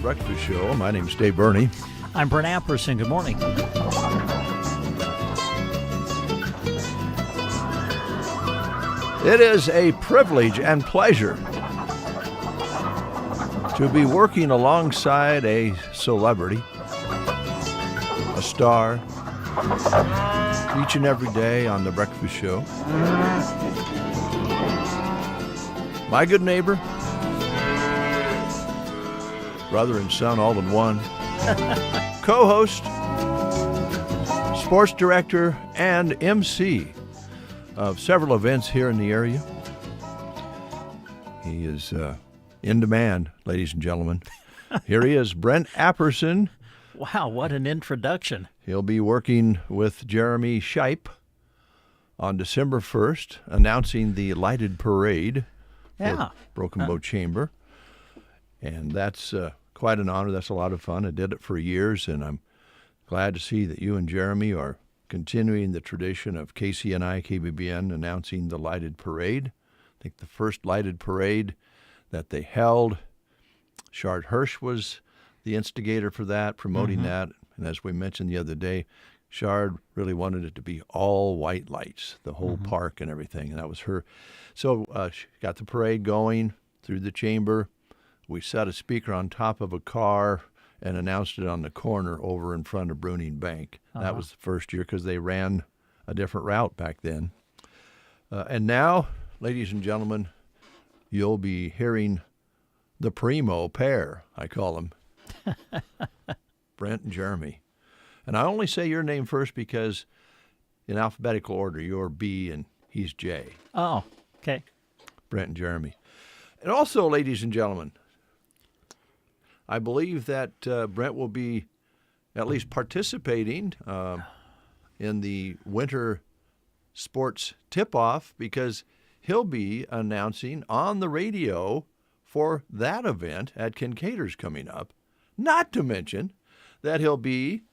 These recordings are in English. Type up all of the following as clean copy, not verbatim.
Breakfast Show. My name's Dave Burney. I'm Brent Apperson. Good morning. It is a privilege and pleasure to be working alongside a celebrity, a star, each and every day on The Breakfast Show. My good neighbor, brother and son all in one, co-host, sports director, and MC of several events here in the area. He is in demand, ladies and gentlemen. Here he is, Brent Apperson. Wow, what an introduction. He'll be working with Jeremy Shipe on December 1st, announcing the lighted parade for Broken Bow Chamber. And that's quite an honor. That's a lot of fun. I did it for years, and I'm glad to see that you and Jeremy are continuing the tradition of KCNI, KBBN announcing the lighted parade. I think the first lighted parade that they held, Shard Hirsch was the instigator for that, promoting that. And as we mentioned the other day, Shard really wanted it to be all white lights, the whole park and everything, and that was her. So she got the parade going through the chamber. We set a speaker on top of a car and announced it on the corner over in front of Bruning Bank. That was the first year because they ran a different route back then. And now, ladies and gentlemen, you'll be hearing the primo pair, I call them, Brent and Jeremy. And I only say your name first because in alphabetical order, you're B and he's J. Oh, okay. Brent and Jeremy. And also, ladies and gentlemen, I believe that Brent will be at least participating in the winter sports tip-off because he'll be announcing on the radio for that event at Kincaid's coming up, not to mention that he'll be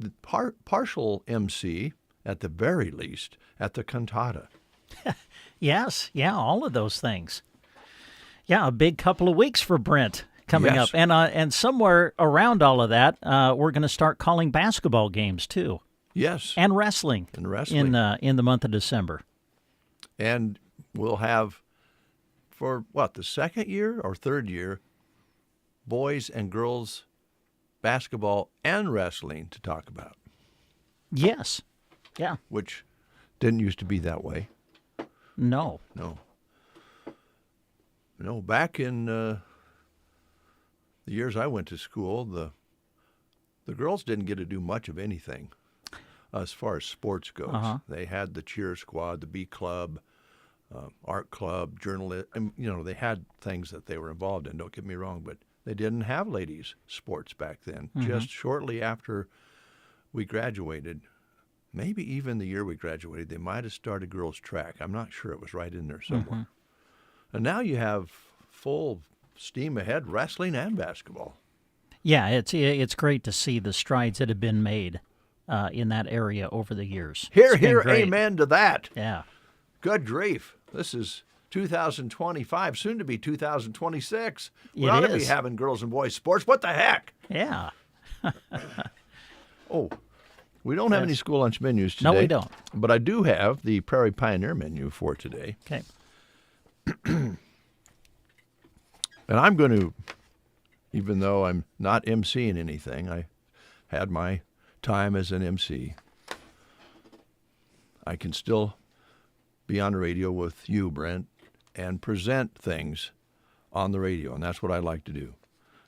the partial MC, at the very least, at the cantata. Yes, all of those things. Yeah, a big couple of weeks for Brent coming up. And somewhere around all of that, we're going to start calling basketball games, too. Yes. And wrestling. In the month of December. And we'll have, for the second year or third year, boys and girls basketball and wrestling to talk about. Yes. Yeah. Which didn't used to be that way. No. Back in the years I went to school, the girls didn't get to do much of anything as far as sports goes. They had the cheer squad, the B club, art club, journalist. They had things that they were involved in. Don't get me wrong, but they didn't have ladies' sports back then. Just shortly after we graduated, maybe even the year we graduated, they might have started girls' track. I'm not sure. It was right in there somewhere. And now you have full steam ahead wrestling and basketball. Yeah, it's great to see the strides that have been made in that area over the years. Hear, amen to that. Yeah. Good grief. This is 2025, soon to be 2026. We It ought to be is. having girls and boys sports. What the heck? Yeah. We don't have any school lunch menus today. No, we don't. But I do have the Prairie Pioneer menu for today. Okay. And I'm going to, even though I'm not emceeing anything, I had my time as an MC, I can still be on the radio with you, Brent, and present things on the radio, and that's what I like to do.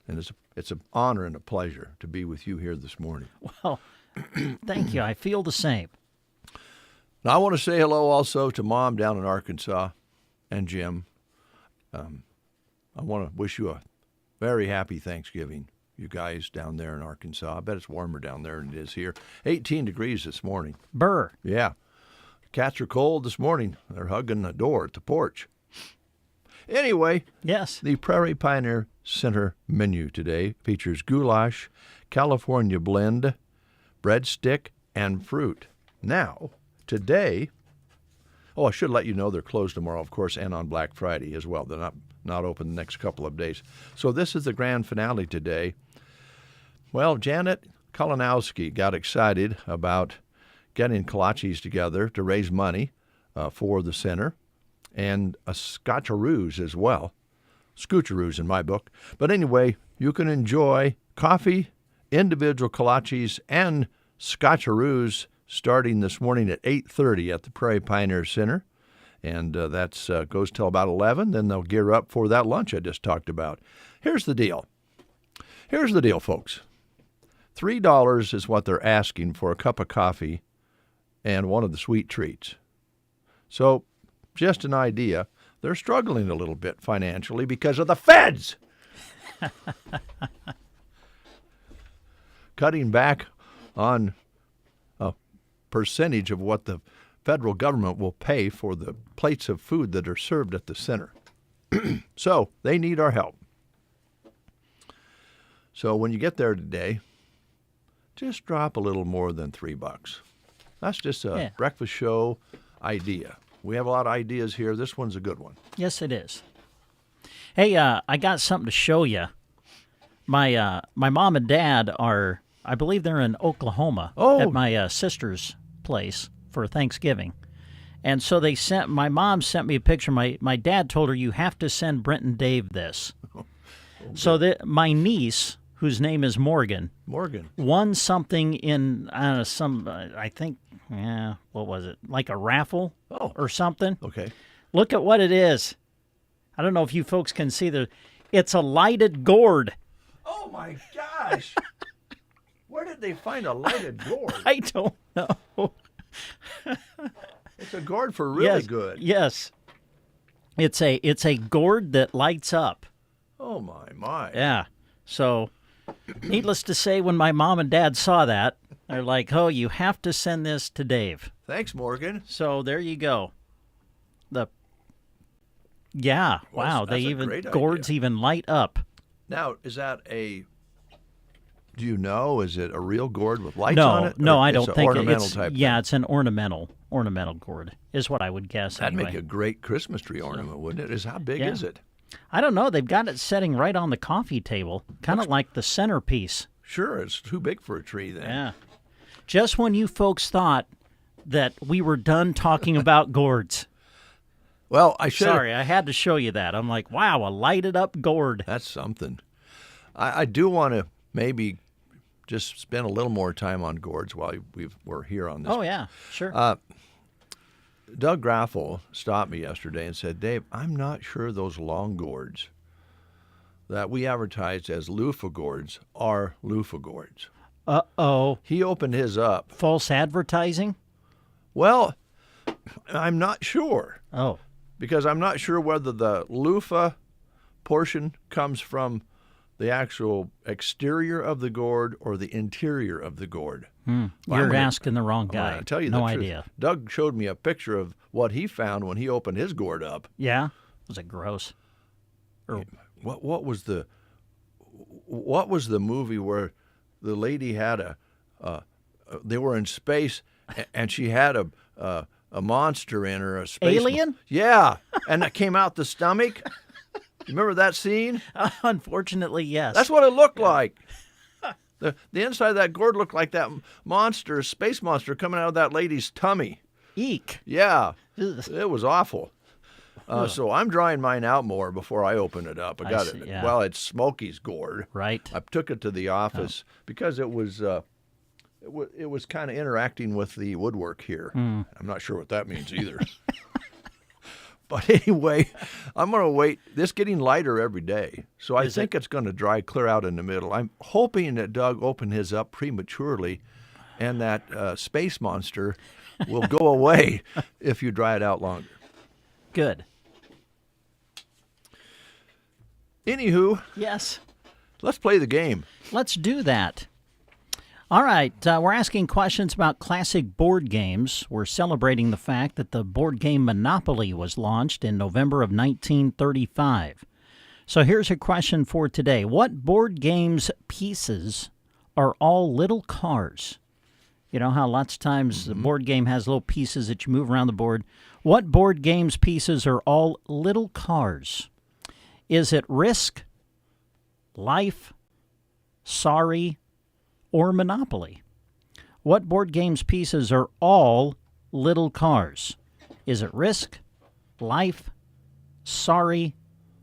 And it's an honor and a pleasure to be with you here this morning. Well, thank you. I feel the same. Now, I want to say hello also to Mom down in Arkansas and Jim. I want to wish you a very happy Thanksgiving, you guys down there in Arkansas. I bet it's warmer down there than it is here. 18 degrees this morning. Burr. Yeah. Cats are cold this morning. They're hugging the door at the porch. Anyway, Yes. the Prairie Pioneer Center menu today features goulash, California blend, breadstick, and fruit. Now, today, Oh, I should let you know they're closed tomorrow, of course, and on Black Friday as well. They're not open the next couple of days. So this is the grand finale today. Well, Janet Kalinowski got excited about getting kolaches together to raise money for the center, and a scotcheroos as well. Scoocheroos in my book. But anyway, you can enjoy coffee, individual kolaches, and scotcheroos starting this morning at 8:30 at the Prairie Pioneer Center. And that goes till about 11. Then they'll gear up for that lunch I just talked about. Here's the deal. Here's the deal, folks. $3 is what they're asking for a cup of coffee and one of the sweet treats. So, just an idea. They're struggling a little bit financially because of the feds. Cutting back on a percentage of what the federal government will pay for the plates of food that are served at the center. So, they need our help. So, when you get there today, just drop a little more than $3. That's just a breakfast show idea. We have a lot of ideas here. This one's a good one. Yes, it is. Hey, I got something to show you. My mom and dad are, I believe they're in Oklahoma at my sister's place for Thanksgiving. And so my mom sent me a picture. My dad told her, you have to send Brent and Dave this. So my niece, whose name is Morgan, won something in I think, what was it? Like a raffle or something. Okay. Look at what it is. I don't know if you folks can see it's a lighted gourd. Oh my gosh. Where did they find a lighted gourd? I don't know. It's a gourd for really good. Yes. It's a gourd that lights up. Oh my. Yeah. So, needless to say, when my mom and dad saw that, they're like, "Oh, you have to send this to Dave." Thanks, Morgan. So there you go. Wow, gourds even light up. Now, is that do you know, is it a real gourd with lights no, on it? No, I don't think ornamental type thing? Yeah, it's an ornamental gourd is what I would guess. That'd anyway. make a great Christmas tree ornament, wouldn't it? How big is it? I don't know. They've got it setting right on the coffee table, kind of like the centerpiece. Sure, it's too big for a tree then. Yeah. Just when you folks thought that we were done talking about gourds. Well, I had to show you that. I'm like, wow, a lighted up gourd. That's something. I do want to maybe just spend a little more time on gourds while we're here on this. Oh, yeah, sure. Doug Graffel stopped me yesterday and said, Dave, I'm not sure those long gourds that we advertised as loofah gourds are loofah gourds. Uh-oh. He opened his up. False advertising? Well, I'm not sure. Oh. Because I'm not sure whether the loofah portion comes from the actual exterior of the gourd or the interior of the gourd. Well, you're asking the wrong guy. I'll tell you no the idea. Truth. Doug showed me a picture of what he found when he opened his gourd up. Yeah? Was it gross? What was the movie where the lady had they were in space and she had a monster in her, a space Alien? Yeah, and it came out the stomach. You remember that scene? Unfortunately, yes. That's what it looked like. The inside of that gourd looked like that monster, space monster, coming out of that lady's tummy. Eek. Yeah. Ugh. It was awful. So I'm drying mine out more before I open it up. I got see, it. yeah. Well, it's Smokey's gourd. Right. I took it to the office because it was kind of interacting with the woodwork here. I'm not sure what that means either. But anyway, I'm going to wait. This getting lighter every day, so I think it's going to dry clear out in the middle. I'm hoping that Doug opened his up prematurely, and that space monster will go away if you dry it out longer. Good. Anywho, yes, let's play the game. Let's do that. All right, we're asking questions about classic board games. We're celebrating the fact that the board game Monopoly was launched in November of 1935. So here's a question for today. What board game's pieces are all little cars? You know how lots of times the board game has little pieces that you move around the board. What board game's pieces are all little cars? Is it Risk, Life, Sorry, or Monopoly? What board game's pieces are all little cars? Is it Risk, Life, Sorry,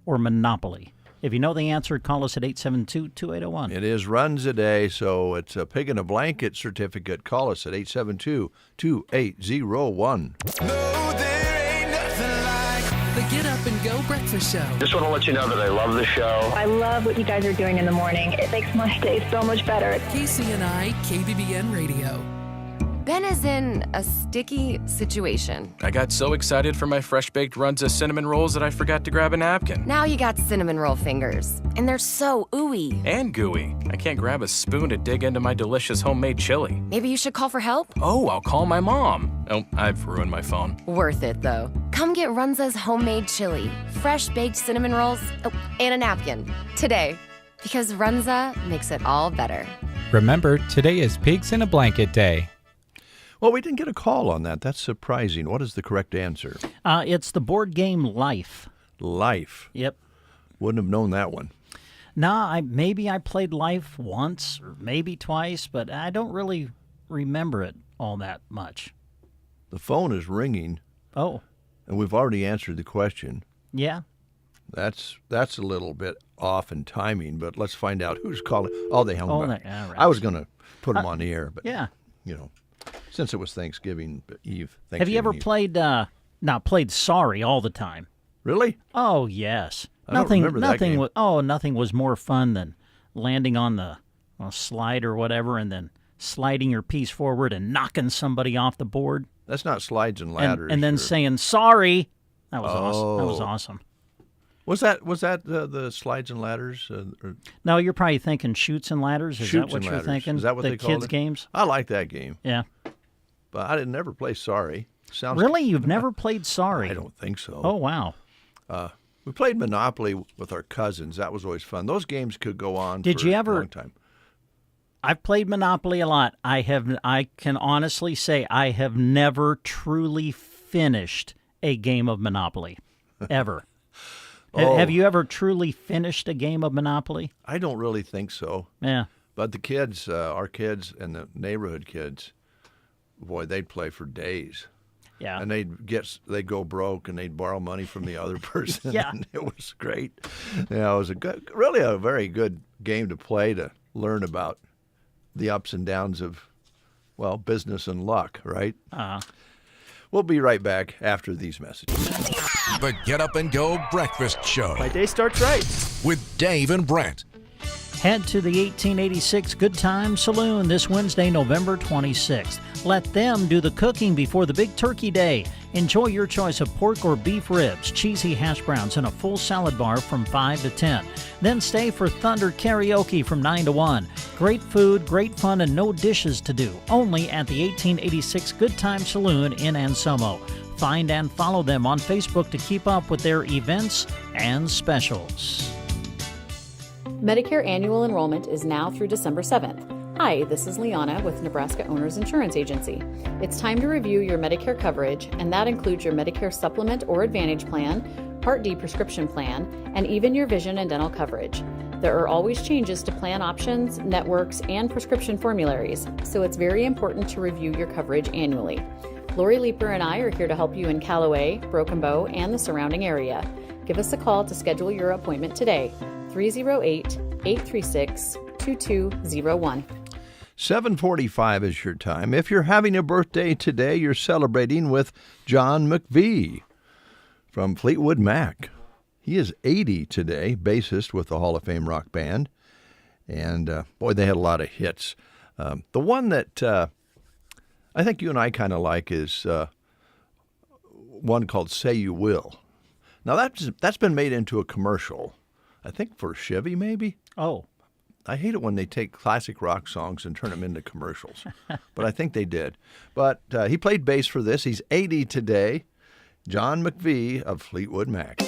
or Monopoly? If you know the answer, call us at 872-2801. It is Runs a Day, so it's a pig in a blanket certificate. Call us at 872-2801. The Get Up and Go Breakfast Show. Just want to let you know that I love the show. I love what you guys are doing in the morning. It makes my day so much better. KCNI, KBBN Radio. Ben is in a sticky situation. I got so excited for my fresh-baked Runza cinnamon rolls that I forgot to grab a napkin. Now you got cinnamon roll fingers, and they're so ooey. And gooey. I can't grab a spoon to dig into my delicious homemade chili. Maybe you should call for help? Oh, I'll call my mom. Oh, I've ruined my phone. Worth it, though. Come get Runza's homemade chili, fresh-baked cinnamon rolls, and a napkin today. Because Runza makes it all better. Remember, today is Pigs in a Blanket Day. Well, we didn't get a call on that. That's surprising. What is the correct answer? It's the board game Life. Life. Yep. Wouldn't have known that one. Nah, maybe I played Life once or maybe twice, but I don't really remember it all that much. The phone is ringing, Oh, and we've already answered the question. yeah. That's a little bit off in timing, but let's find out who's calling. Oh, they hung up. Yeah, right. I was going to put them on the air, but Yeah. you know, since it was Thanksgiving Eve. Have you ever Eve. played Sorry all the time? Really? Oh, yes. I don't remember that game. Nothing was more fun than landing on the slide or whatever and then sliding your piece forward and knocking somebody off the board. That's not slides and ladders. And then saying sorry. That was awesome. That was awesome. Was that the slides and ladders? Or No, you're probably thinking Shoots and Ladders. Is Shoots that what and you're Ladders. thinking? Is that what the they called kids' it? games? I like that game, Yeah. but I didn't never play Sorry. Sounds Really? You've never played Sorry? I don't think so. Oh, wow. We played Monopoly with our cousins. That was always fun. Those games could go on Did for you ever- a long time. I've played Monopoly a lot. I can honestly say I have never truly finished a game of Monopoly, ever. Have you ever truly finished a game of Monopoly? I don't really think so. Yeah. But the kids, our kids and the neighborhood kids, boy, they'd play for days. Yeah. And they'd go broke and they'd borrow money from the other person. Yeah. And it was great. Yeah, it was really a very good game to play to learn about the ups and downs of, well, business and luck, right? We'll be right back after these messages. The Get Up and Go Breakfast Show My day starts right. with Dave and Brent. Head to the 1886 Good Time Saloon this Wednesday, November 26th. Let them do the cooking before the big turkey day. Enjoy your choice of pork or beef ribs, cheesy hash browns, and a full salad bar from 5 to 10. Then stay for Thunder Karaoke from 9 to 1. Great food, great fun, and no dishes to do. Only at the 1886 Good Time Saloon in Anselmo. Find and follow them on Facebook to keep up with their events and specials. Medicare annual enrollment is now through December 7th. Hi, this is Liana with Nebraska Owners Insurance Agency. It's time to review your Medicare coverage, and that includes your Medicare Supplement or Advantage plan, Part D prescription plan, and even your vision and dental coverage. There are always changes to plan options, networks, and prescription formularies, so it's very important to review your coverage annually. Lori Leeper and I are here to help you in Callaway, Broken Bow, and the surrounding area. Give us a call to schedule your appointment today. 308-836-2201. 7:45 is your time. If you're having a birthday today, you're celebrating with John McVie from Fleetwood Mac. He is 80 today, bassist with the Hall of Fame rock band. And, boy, they had a lot of hits. The one that I think you and I kind of like is one called Say You Will. Now, that's been made into a commercial, I think for Chevy maybe. Oh. I hate it when they take classic rock songs and turn them into commercials, but I think they did. But he played bass for this. He's 80 today. John McVie of Fleetwood Mac.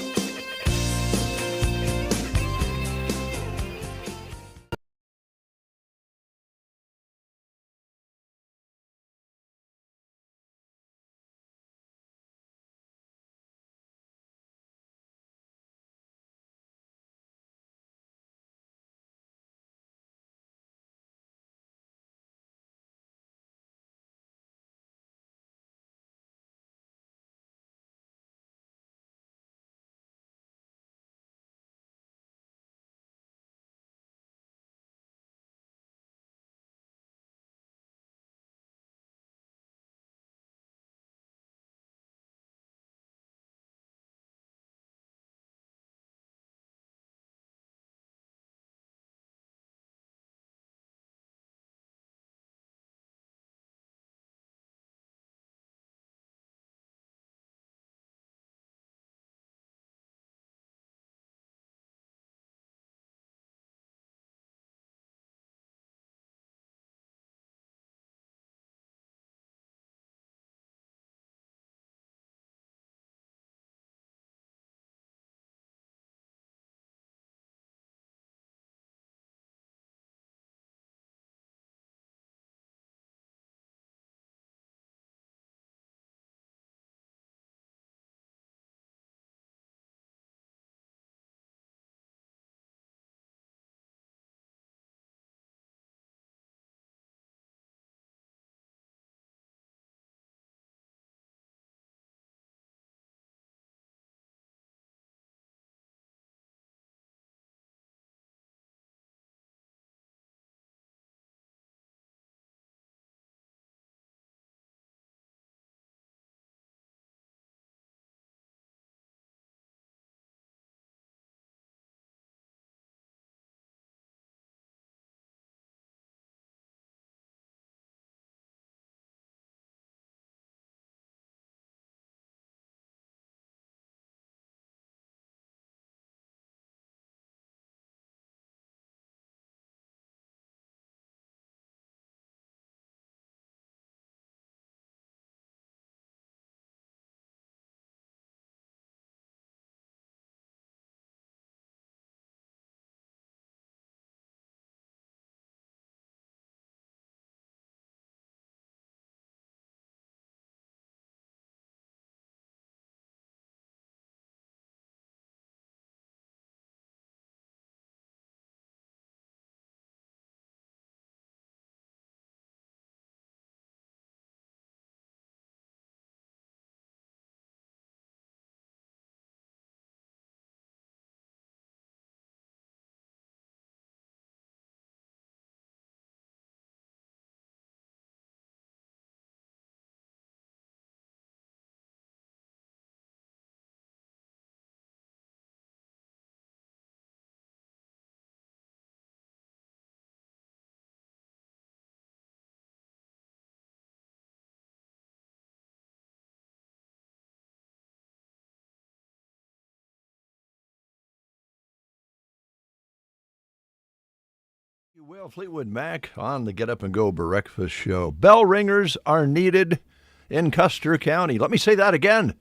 You will, Fleetwood Mac on the Get Up and Go Breakfast Show. Bell ringers are needed in Custer County. Let me say that again.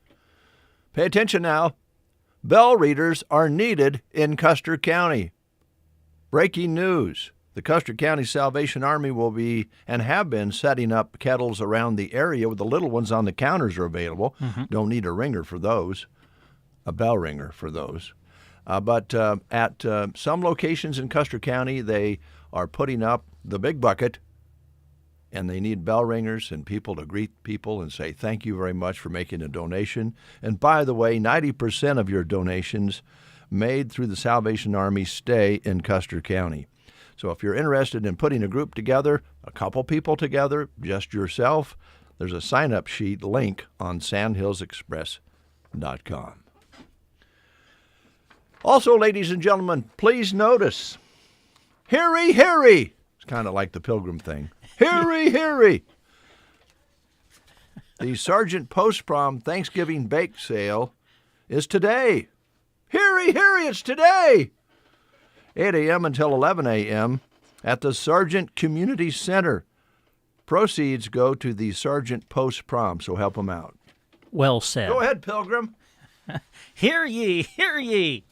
Pay attention now. Bell readers are needed in Custer County. Breaking news. The Custer County Salvation Army will be and have been setting up kettles around the area where the little ones on the counters are available. Don't need a ringer for those, a bell ringer for those. But at some locations in Custer County, they are putting up the big bucket, and they need bell ringers and people to greet people and say thank you very much for making a donation. And by the way, 90% of your donations made through the Salvation Army stay in Custer County. So if you're interested in putting a group together, a couple people together, just yourself, there's a sign-up sheet link on sandhillsexpress.com. Also, ladies and gentlemen, please notice, Heary, Heary. It's kind of like the Pilgrim thing. Heary, Heary. The Sergeant Post-Prom Thanksgiving Bake Sale is today. Heary, Heary, it's today. 8 a.m. until 11 a.m. at the Sergeant Community Center. Proceeds go to the Sergeant Post-Prom, so help them out. Well said. Go ahead, Pilgrim. Hear ye, hear ye.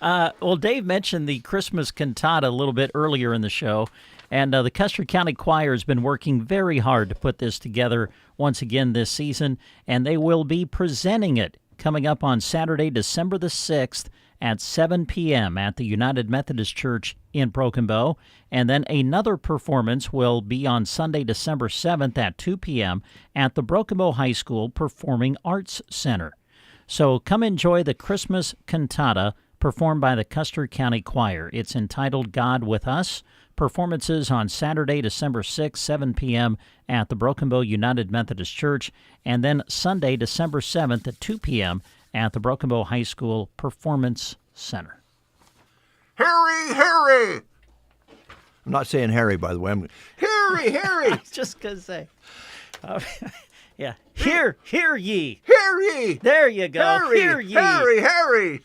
Well, Dave mentioned the Christmas cantata a little bit earlier in the show, and the Custer County Choir has been working very hard to put this together once again this season, and they will be presenting it coming up on Saturday, December the 6th at 7 p.m. at the United Methodist Church in Broken Bow, and then another performance will be on Sunday, December 7th at 2 p.m. at the Broken Bow High School Performing Arts Center. So come enjoy the Christmas cantata performed by the Custer County Choir. It's entitled God With Us. Performances on Saturday, December 6th, 7 p.m. at the Broken Bow United Methodist Church, and then Sunday, December 7th at 2 p.m. at the Broken Bow High School Performance Center. Harry, Harry! I'm not saying Harry, by the way. I'm Harry, Harry! I was just going to say. Yeah. Hear ye. Hear ye! There you go. Harry, hear ye. Harry, Harry!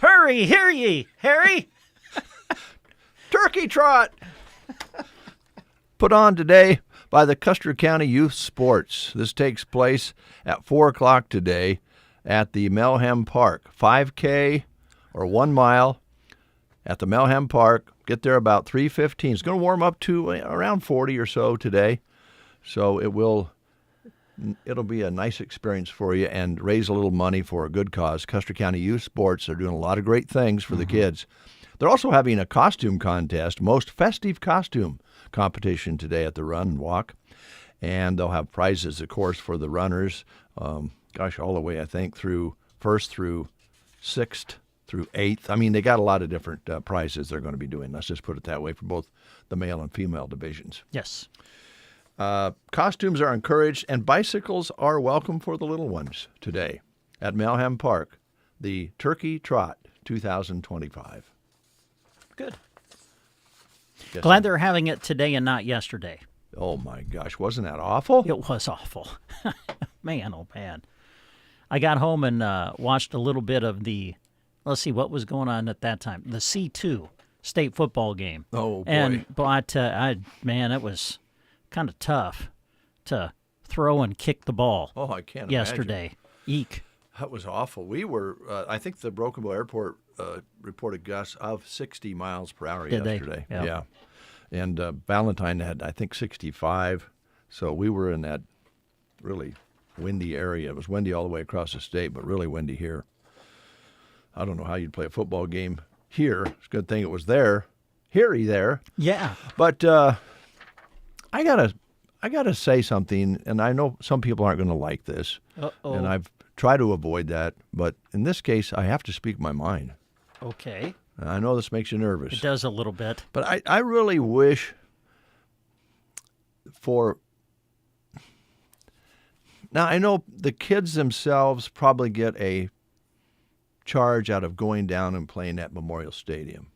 Hurry, hear ye. Harry! Turkey trot! Put on today by the Custer County Youth Sports. This takes place at 4 o'clock today at the Melham Park. 5K or 1 mile at the Melham Park. Get there about 3:15. It's going to warm up to around 40 or so today. So it'll be a nice experience for you and raise a little money for a good cause. Custer County Youth Sports are doing a lot of great things for the kids. They're also having a costume contest, most festive costume competition today at the Run and Walk. And they'll have prizes, of course, for the runners, all the way, I think, through 1st through 6th through 8th. I mean, they got a lot of different prizes they're going to be doing. Let's just put it that way for both the male and female divisions. Yes. Costumes are encouraged, and bicycles are welcome for the little ones today at Melham Park, the Turkey Trot 2025. Good. Glad they're having it today and not yesterday. Oh, my gosh. Wasn't that awful? It was awful. Man, oh, man. I got home and watched a little bit of let's see, what was going on at that time? The C2 state football game. Oh, boy. But it was kind of tough to throw and kick the ball. Oh, I can't yesterday. Imagine. Eek. That was awful. We were, I think the Broken Bow Airport reported gusts of 60 miles per hour yesterday. Yep. Yeah. And Valentine had, I think, 65. So we were in that really windy area. It was windy all the way across the state, but really windy here. I don't know how you'd play a football game here. It's a good thing it was there. Heary there. Yeah. But I gotta say something, and I know some people aren't going to like this. Uh-oh. And I've tried to avoid that, but in this case, I have to speak my mind. Okay. I know this makes you nervous. It does a little bit. But I really wish for... Now, I know the kids themselves probably get a charge out of going down and playing at Memorial Stadium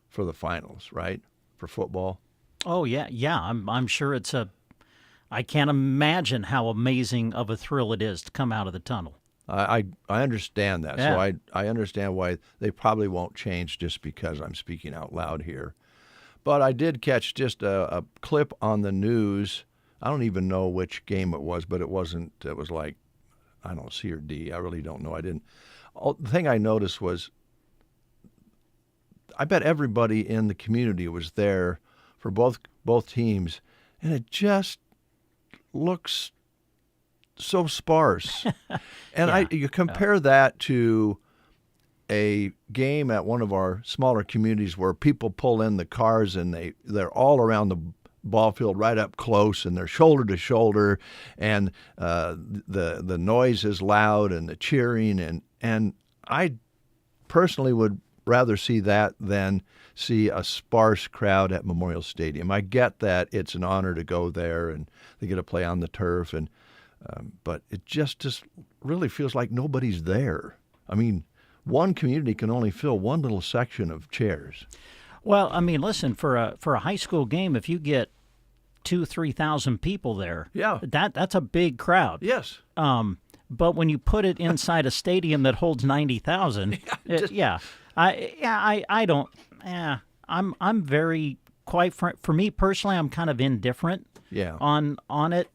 for the finals, right? For football. Oh, yeah. Yeah, I'm sure it's I can't imagine how amazing of a thrill it is to come out of the tunnel. I understand that. Yeah. So I understand why they probably won't change just because I'm speaking out loud here. But I did catch just a clip on the news. I don't even know which game it was, but it wasn't. It was like, I don't know, C or D. I really don't know. The thing I noticed was, I bet everybody in the community was there for both teams, and it just looks so sparse. And you compare that to a game at one of our smaller communities where people pull in the cars and they're all around the ball field right up close, and they're shoulder to shoulder, and the noise is loud and the cheering, and I personally would rather see that than see a sparse crowd at Memorial Stadium. I get that it's an honor to go there and they get to play on the turf, but it just really feels like nobody's there. I mean, one community can only fill one little section of chairs. Well, I mean, listen, for a high school game, if you get 2,000-3,000 people there, that's a big crowd. Yes. But when you put it inside a stadium that holds 90,000, I'm very for me personally, I'm kind of indifferent. On it.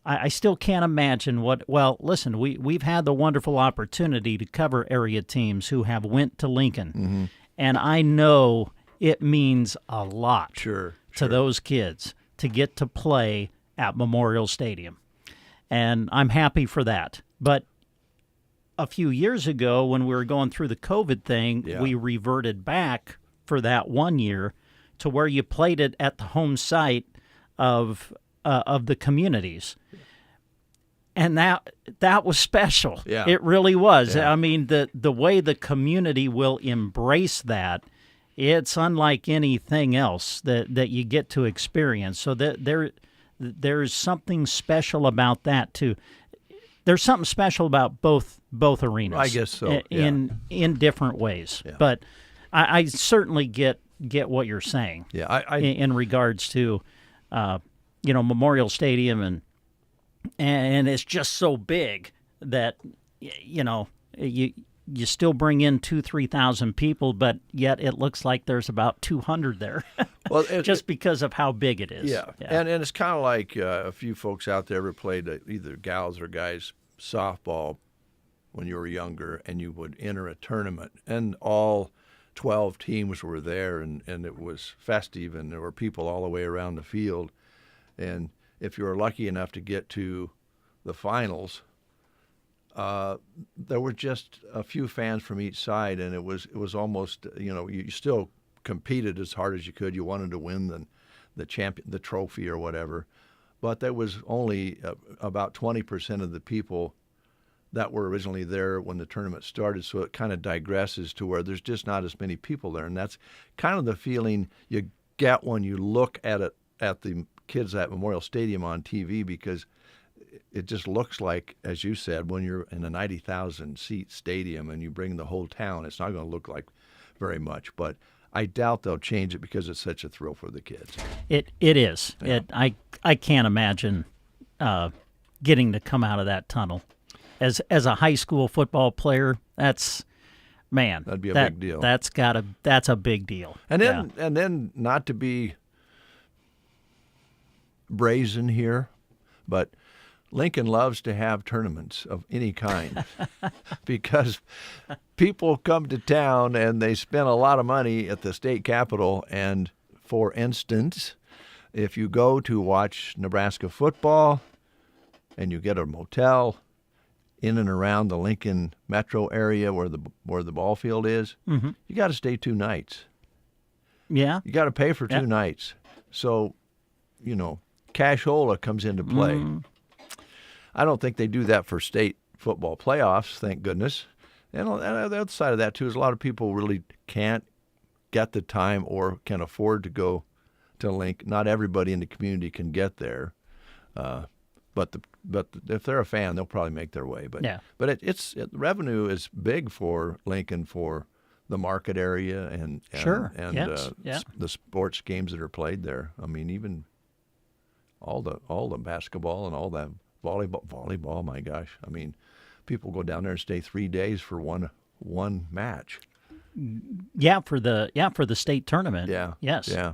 I still can't imagine what. Well, listen, we've had the wonderful opportunity to cover area teams who have went to Lincoln, and I know it means a lot to those kids to get to play at Memorial Stadium, and I'm happy for that. But a few years ago, when we were going through the COVID thing, we reverted back for that 1 year to where you played it at the home site of the communities. And that was special. Yeah. It really was. Yeah. I mean, the way the community will embrace that, it's unlike anything else that you get to experience. So there's something special about that too. There's something special about both arenas. I guess so. In different ways. Yeah. But I certainly get what you're saying. Yeah. In regards to Memorial Stadium and it's just so big that you still bring in 2,000-3,000 people, but yet it looks like there's about 200 there. Well, just because of how big it is. Yeah. And it's kind of like a few folks out there ever played either gals or guys softball when you were younger, and you would enter a tournament, and all 12 teams were there, and it was festive, and there were people all the way around the field. And if you were lucky enough to get to the finals, there were just a few fans from each side, and it was almost, you still competed as hard as you could. You wanted to win the trophy or whatever, but there was only about 20% of the people that were originally there when the tournament started. So it kind of digresses to where there's just not as many people there, and that's kind of the feeling you get when you look at the kids at Memorial Stadium on TV, because it just looks like, as you said, when you're in a 90,000 seat stadium and you bring the whole town, it's not going to look like very much. But I doubt they'll change it because it's such a thrill for the kids. It is. Yeah. I can't imagine getting to come out of that tunnel as a high school football player. That'd be a big deal. That's a big deal. And then not to be brazen here, but Lincoln loves to have tournaments of any kind because people come to town and they spend a lot of money at the state capitol. And for instance, if you go to watch Nebraska football and you get a motel in and around the Lincoln metro area where the ball field is, you got to stay 2 nights. Yeah. You got to pay for 2 nights. So, cashola comes into play. I don't think they do that for state football playoffs, thank goodness. And on the other side of that, too, is a lot of people really can't get the time or can afford to go to Lincoln. Not everybody in the community can get there. But if they're a fan, they'll probably make their way. But revenue is big for Lincoln for the market area and the sports games that are played there. I mean, even all the basketball and all that volleyball. My gosh, I mean, people go down there and stay 3 days for one match. for the state tournament. Yeah. Yes. Yeah.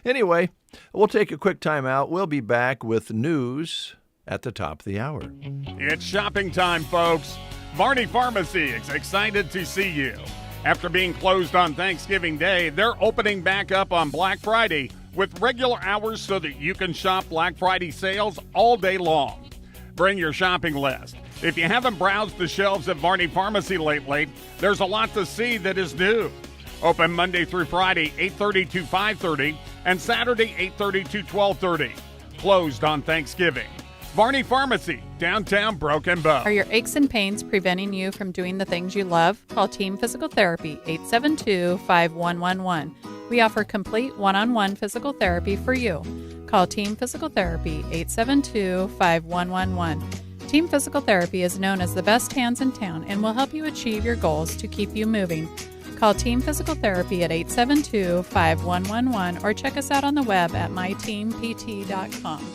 Anyway, we'll take a quick time out. We'll be back with news at the top of the hour. It's shopping time, folks. Varney Pharmacy is excited to see you. After being closed on Thanksgiving Day, they're opening back up on Black Friday with regular hours so that you can shop Black Friday sales all day long. Bring your shopping list. If you haven't browsed the shelves at Varney Pharmacy lately, there's a lot to see that is new. Open Monday through Friday, 8:30 to 5:30, and Saturday, 8:30 to 12:30. Closed on Thanksgiving. Varney Pharmacy, downtown Broken Bow. Are your aches and pains preventing you from doing the things you love? Call Team Physical Therapy, 872-5111. We offer complete one-on-one physical therapy for you. Call Team Physical Therapy, 872-5111. Team Physical Therapy is known as the best hands in town and will help you achieve your goals to keep you moving. Call Team Physical Therapy at 872-5111 or check us out on the web at myteampt.com.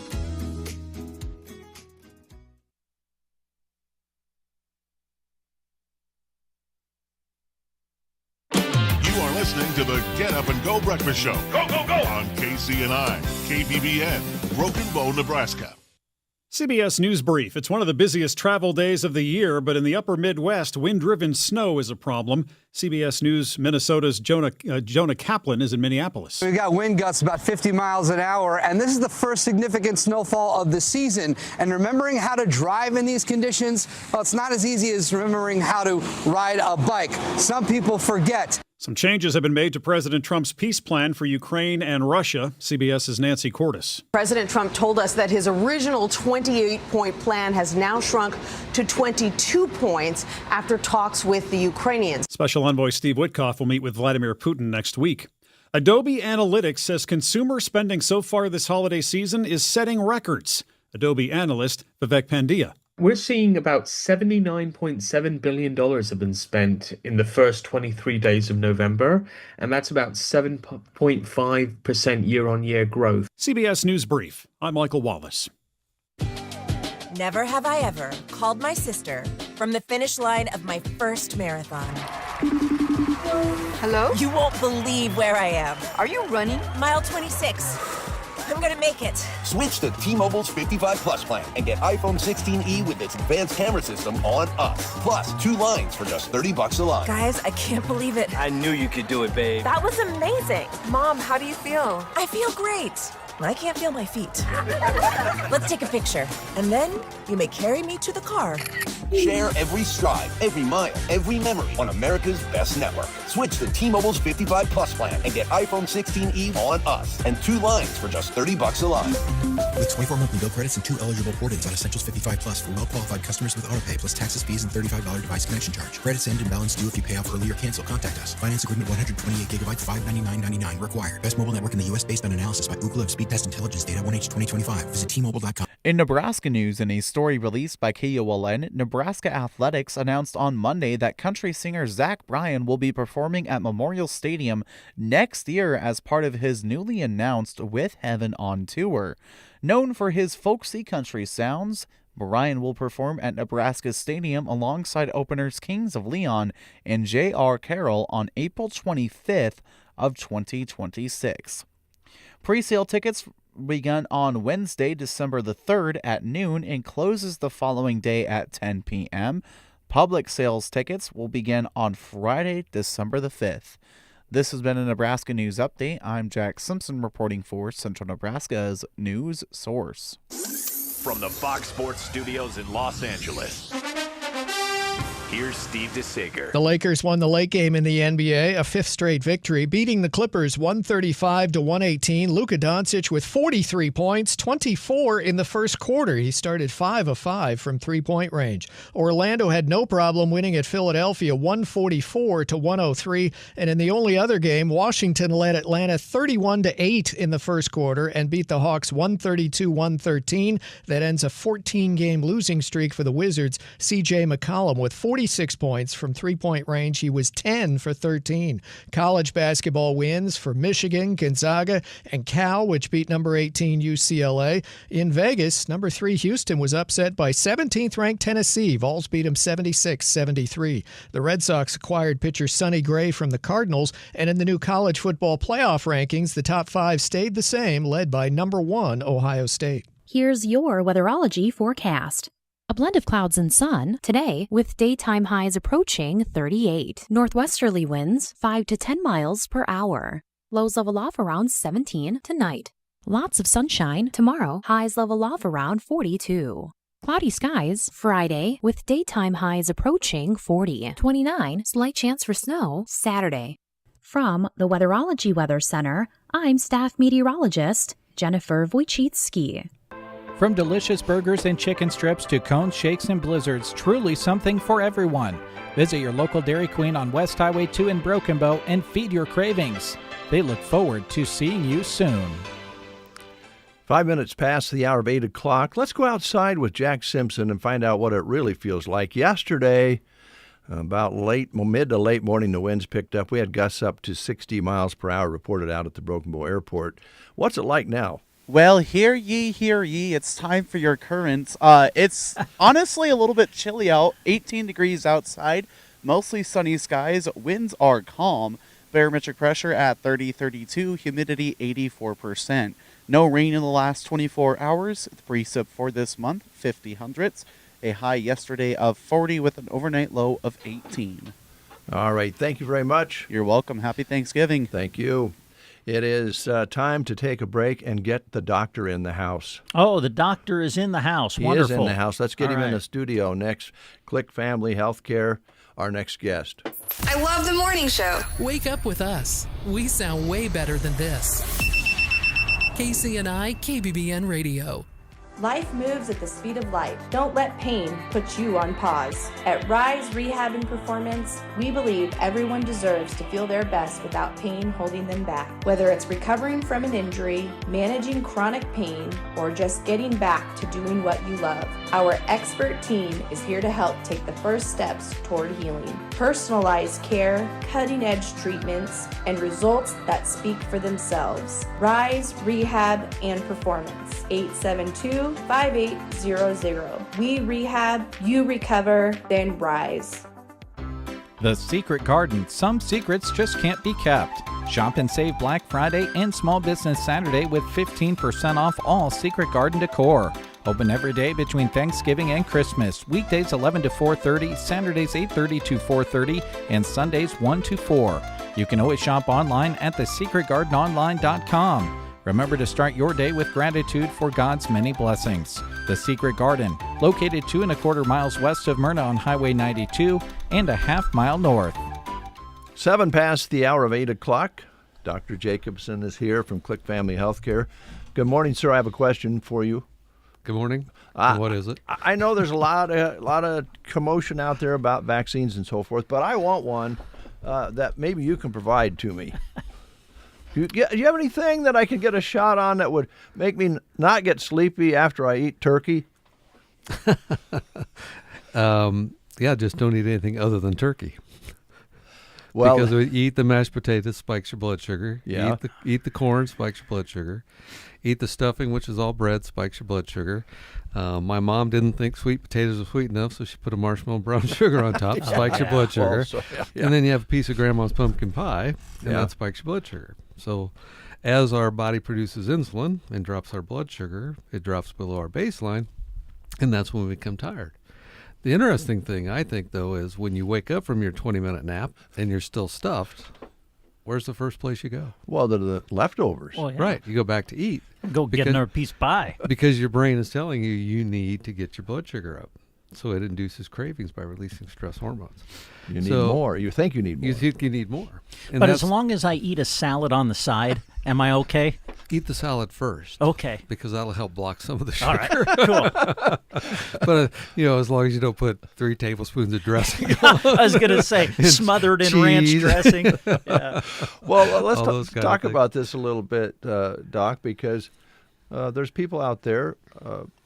You are listening to the Get Up and Go Breakfast Show. Go, go, go! On KCNI, KBBN, Broken Bow, Nebraska. CBS News Brief. It's one of the busiest travel days of the year, but in the upper Midwest, wind-driven snow is a problem. CBS News Minnesota's Jonah Kaplan is in Minneapolis. We've got wind gusts about 50 miles an hour, and this is the first significant snowfall of the season. And remembering how to drive in these conditions, well, it's not as easy as remembering how to ride a bike. Some people forget. Some changes have been made to President Trump's peace plan for Ukraine and Russia. CBS's Nancy Cordes. President Trump told us that his original 28-point plan has now shrunk to 22 points after talks with the Ukrainians. Special Envoy Steve Witkoff will meet with Vladimir Putin next week. Adobe Analytics says consumer spending so far this holiday season is setting records. Adobe analyst Vivek Pandya. We're seeing about $79.7 billion have been spent in the first 23 days of November, and that's about 7.5% year-on-year growth. CBS News Brief. I'm Michael Wallace. Never have I ever called my sister from the finish line of my first marathon. Hello? You won't believe where I am. Are you running? Mile 26. I'm gonna make it. Switch to T-Mobile's 55 Plus plan and get iPhone 16e with its advanced camera system on us. Plus, 2 lines for just $30 a line. Guys, I can't believe it. I knew you could do it, babe. That was amazing. Mom, how do you feel? I feel great. I can't feel my feet. Let's take a picture, and then you may carry me to the car. Share every stride, every mile, every memory on America's best network. Switch to T-Mobile's 55 Plus plan and get iPhone 16e on us and 2 lines for just $30 a line. With 24 monthly bill credits and 2 eligible port-ins on Essentials 55 Plus for well-qualified customers with autopay plus taxes, fees, and $35 device connection charge. Credits end and balance due if you pay off early or cancel. Contact us. Finance agreement 128 gigabytes, $599.99 required. Best mobile network in the U.S. based on analysis by Ookla of Speed Test Intelligence Data 1H 2025. Visit T-Mobile.com. In Nebraska news, in a story released by KULN, Nebraska Athletics announced on Monday that country singer Zach Bryan will be performing at Memorial Stadium next year as part of his newly announced With Heaven on tour. Known for his folksy country sounds, Bryan will perform at Nebraska Stadium alongside openers Kings of Leon and J.R. Carroll on April 25th of 2026. Pre-sale tickets begun on Wednesday, December the 3rd at noon and closes the following day at 10 p.m. Public sales tickets will begin on Friday, December the 5th. This has been a Nebraska News Update. I'm Jack Simpson reporting for Central Nebraska's News Source. From the Fox Sports Studios in Los Angeles, here's Steve DeSager. The Lakers won the late game in the NBA, a 5th straight victory, beating the Clippers 135-118. Luka Doncic with 43 points, 24 in the first quarter. He started 5 of 5 from three-point range. Orlando had no problem winning at Philadelphia 144-103. And in the only other game, Washington led Atlanta 31-8 in the first quarter and beat the Hawks 132-113. That ends a 14-game losing streak for the Wizards. C.J. McCollum with 46 26 points. From three-point range, he was 10 for 13. College basketball wins for Michigan, Gonzaga, and Cal, which beat number 18 UCLA. In Vegas, number 3 Houston was upset by 17th-ranked Tennessee. Vols beat them 76-73. The Red Sox acquired pitcher Sonny Gray from the Cardinals, and in the new college football playoff rankings, the top 5 stayed the same, led by number 1 Ohio State. Here's your weatherology forecast. A blend of clouds and sun today with daytime highs approaching 38. Northwesterly winds 5 to 10 miles per hour. Lows level off around 17 tonight. Lots of sunshine tomorrow. Highs level off around 42. Cloudy skies Friday with daytime highs approaching 40. 29. Slight chance for snow Saturday. From the Weatherology Weather Center, I'm staff meteorologist Jennifer Wojcicki. From delicious burgers and chicken strips to cones, shakes, and blizzards, truly something for everyone. Visit your local Dairy Queen on West Highway 2 in Broken Bow and feed your cravings. They look forward to seeing you soon. 5 minutes past the hour of 8 o'clock. Let's go outside with Jack Simpson and find out what it really feels like. Yesterday, about mid to late morning, the winds picked up. We had gusts up to 60 miles per hour reported out at the Broken Bow Airport. What's it like now? Well, hear ye, it's time for your currents. It's honestly a little bit chilly out, 18 degrees outside, mostly sunny skies, winds are calm, barometric pressure at 30-32, humidity 84%. No rain in the last 24 hours, the precip for this month, 50 hundredths, a high yesterday of 40 with an overnight low of 18. All right, thank you very much. You're welcome. Happy Thanksgiving. Thank you. It is time to take a break and get the doctor in the house. Oh, the doctor is in the house. Wonderful. He is in the house. Let's get him in right. the studio next. Click Family Healthcare, our next guest. I love the morning show. Wake up with us. We sound way better than this. KCNI KBBN Radio. Life moves at the speed of light. Don't let pain put you on pause. At Rise Rehab and Performance, we believe everyone deserves to feel their best without pain holding them back. Whether it's recovering from an injury, managing chronic pain, or just getting back to doing what you love, our expert team is here to help take the first steps toward healing. Personalized care, cutting-edge treatments, and results that speak for themselves. Rise Rehab and Performance, 872-5800. We rehab, you recover, then rise. The Secret Garden. Some secrets just can't be kept. Shop and save Black Friday and Small Business Saturday with 15% off all Secret Garden decor. Open every day between Thanksgiving and Christmas. Weekdays 11 to 4:30, Saturdays 8:30 to 4:30, and Sundays 1 to 4. You can always shop online at thesecretgardenonline.com. Remember to start your day with gratitude for God's many blessings. The Secret Garden, located 2 1/4 miles west of Myrna on Highway 92 and a half mile north. 7 past the hour of 8 o'clock. Dr. Jacobson is here from Click Family Healthcare. Good morning, sir. I have a question for you. Good morning. What is it? I know there's a lot of commotion out there about vaccines and so forth, but I want one that maybe you can provide to me. Do you have anything that I could get a shot on that would make me not get sleepy after I eat turkey? Yeah, just don't eat anything other than turkey. Well, because you eat the mashed potatoes, spikes your blood sugar. Yeah. Eat the corn, spikes your blood sugar. Eat the stuffing, which is all bread, spikes your blood sugar. My mom didn't think sweet potatoes were sweet enough, so she put a marshmallow brown sugar on top, spikes your blood sugar. Also, yeah. And then you have a piece of grandma's pumpkin pie, and Yeah. that spikes your blood sugar. So as our body produces insulin and drops our blood sugar, it drops below our baseline, and that's when we become tired. The interesting thing, I think, though, is when you wake up from your 20-minute nap and you're still stuffed, where's the first place you go? Well, the leftovers. Well, yeah. Right. You go back to eat. Go get another piece of pie. Because your brain is telling you you need to get your blood sugar up. So it induces cravings by releasing stress hormones. You need more. You think you need more. You think you need more. And But as long as I eat a salad on the side, am I okay? Eat the salad first. Okay. Because that'll help block some of the All sugar. right, cool. But, as long as you don't put 3 tablespoons of dressing I was going to say, smothered in ranch dressing. Yeah. Well, let's All those kind of talk things. about this a little bit, Doc, because there's people out there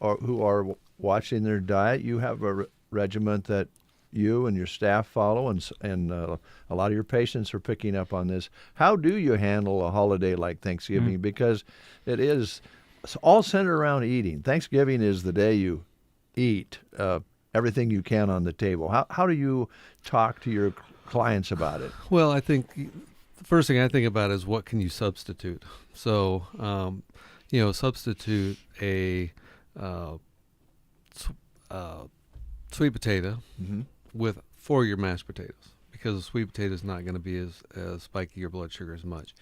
who are watching their diet. You have a regimen that you and your staff follow, and a lot of your patients are picking up on this. How do you handle a holiday like Thanksgiving? Because it's all centered around eating. Thanksgiving is the day you eat everything you can on the table. How do you talk to your clients about it? Well, I think the first thing I think about is what can you substitute. So, substitute a sweet potato for your mashed potatoes, because a sweet potato is not going to be as spiky your blood sugar as much.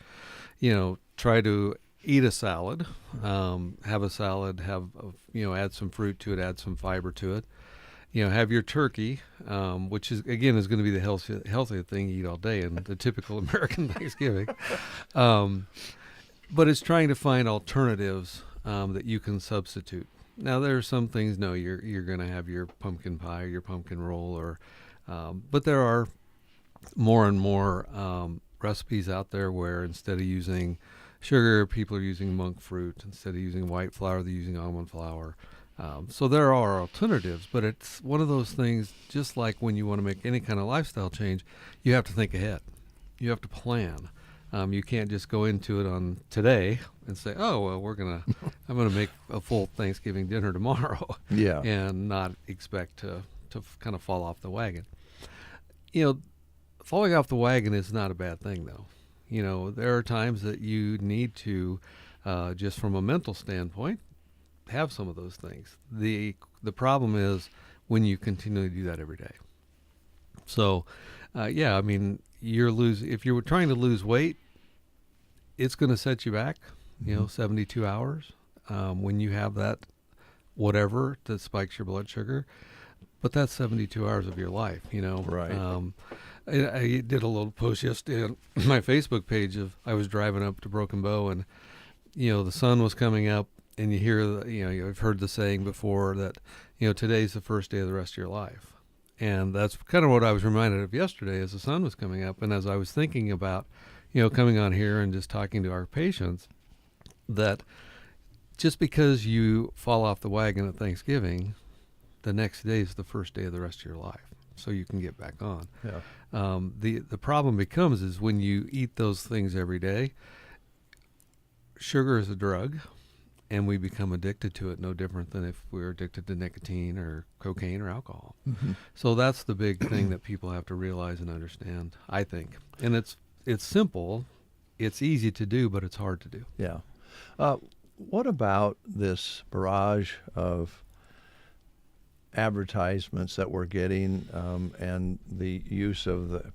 Try to eat a salad, have a salad, add some fruit to it, add some fiber to it. Have your turkey, which is going to be the healthiest thing you eat all day in the typical American Thanksgiving. But it's trying to find alternatives that you can substitute. Now, there are some things, you're going to have your pumpkin pie or your pumpkin roll, but there are more and more recipes out there where instead of using sugar, people are using monk fruit. Instead of using white flour, they're using almond flour. So there are alternatives, but it's one of those things, just like when you want to make any kind of lifestyle change, you have to think ahead. You have to plan. You can't just go into it on today and say, oh, well, I'm going to make a full Thanksgiving dinner tomorrow. Yeah. And not expect to kind of fall off the wagon. Falling off the wagon is not a bad thing, though. There are times that you need to, just from a mental standpoint, have some of those things. The problem is when you continually do that every day. So, if you're trying to lose weight, it's going to set you back, 72 hours when you have that whatever that spikes your blood sugar. But that's 72 hours of your life, Right. I did a little post yesterday on my Facebook page I was driving up to Broken Bow, and the sun was coming up, and you hear you've heard the saying before that today's the first day of the rest of your life, and that's kind of what I was reminded of yesterday as the sun was coming up, and as I was thinking about coming on here and just talking to our patients, that just because you fall off the wagon at Thanksgiving, the next day is the first day of the rest of your life. So you can get back on. Yeah. The problem becomes is when you eat those things every day, sugar is a drug, and we become addicted to it, no different than if we were addicted to nicotine or cocaine or alcohol. Mm-hmm. So that's the big thing that people have to realize and understand, I think. And it's simple, it's easy to do, but it's hard to do. Yeah. What about this barrage of advertisements that we're getting, and the use of the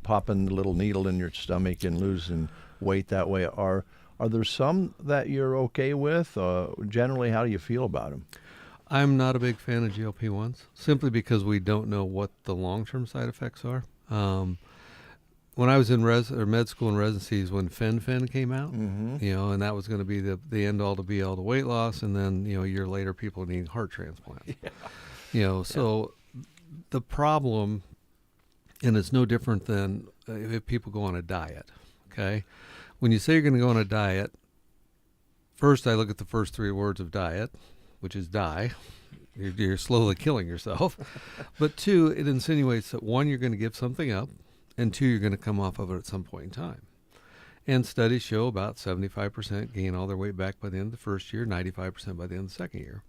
popping the little needle in your stomach and losing weight that way? Are there some that you're okay with? Generally, how do you feel about them? I'm not a big fan of GLP-1s, simply because we don't know what the long-term side effects are. When I was in med school and residencies, when Fen came out, and that was going to be the end-all to be-all to weight loss, and then a year later, people needing heart transplants. Yeah. So the problem, and it's no different than if people go on a diet. Okay, when you say you're going to go on a diet, first I look at the first three words of diet, which is die. You're slowly killing yourself. But two, it insinuates that one, you're going to give something up, and two, you're going to come off of it at some point in time. And studies show about 75% gain all their weight back by the end of the first year, 95% by the end of the second year.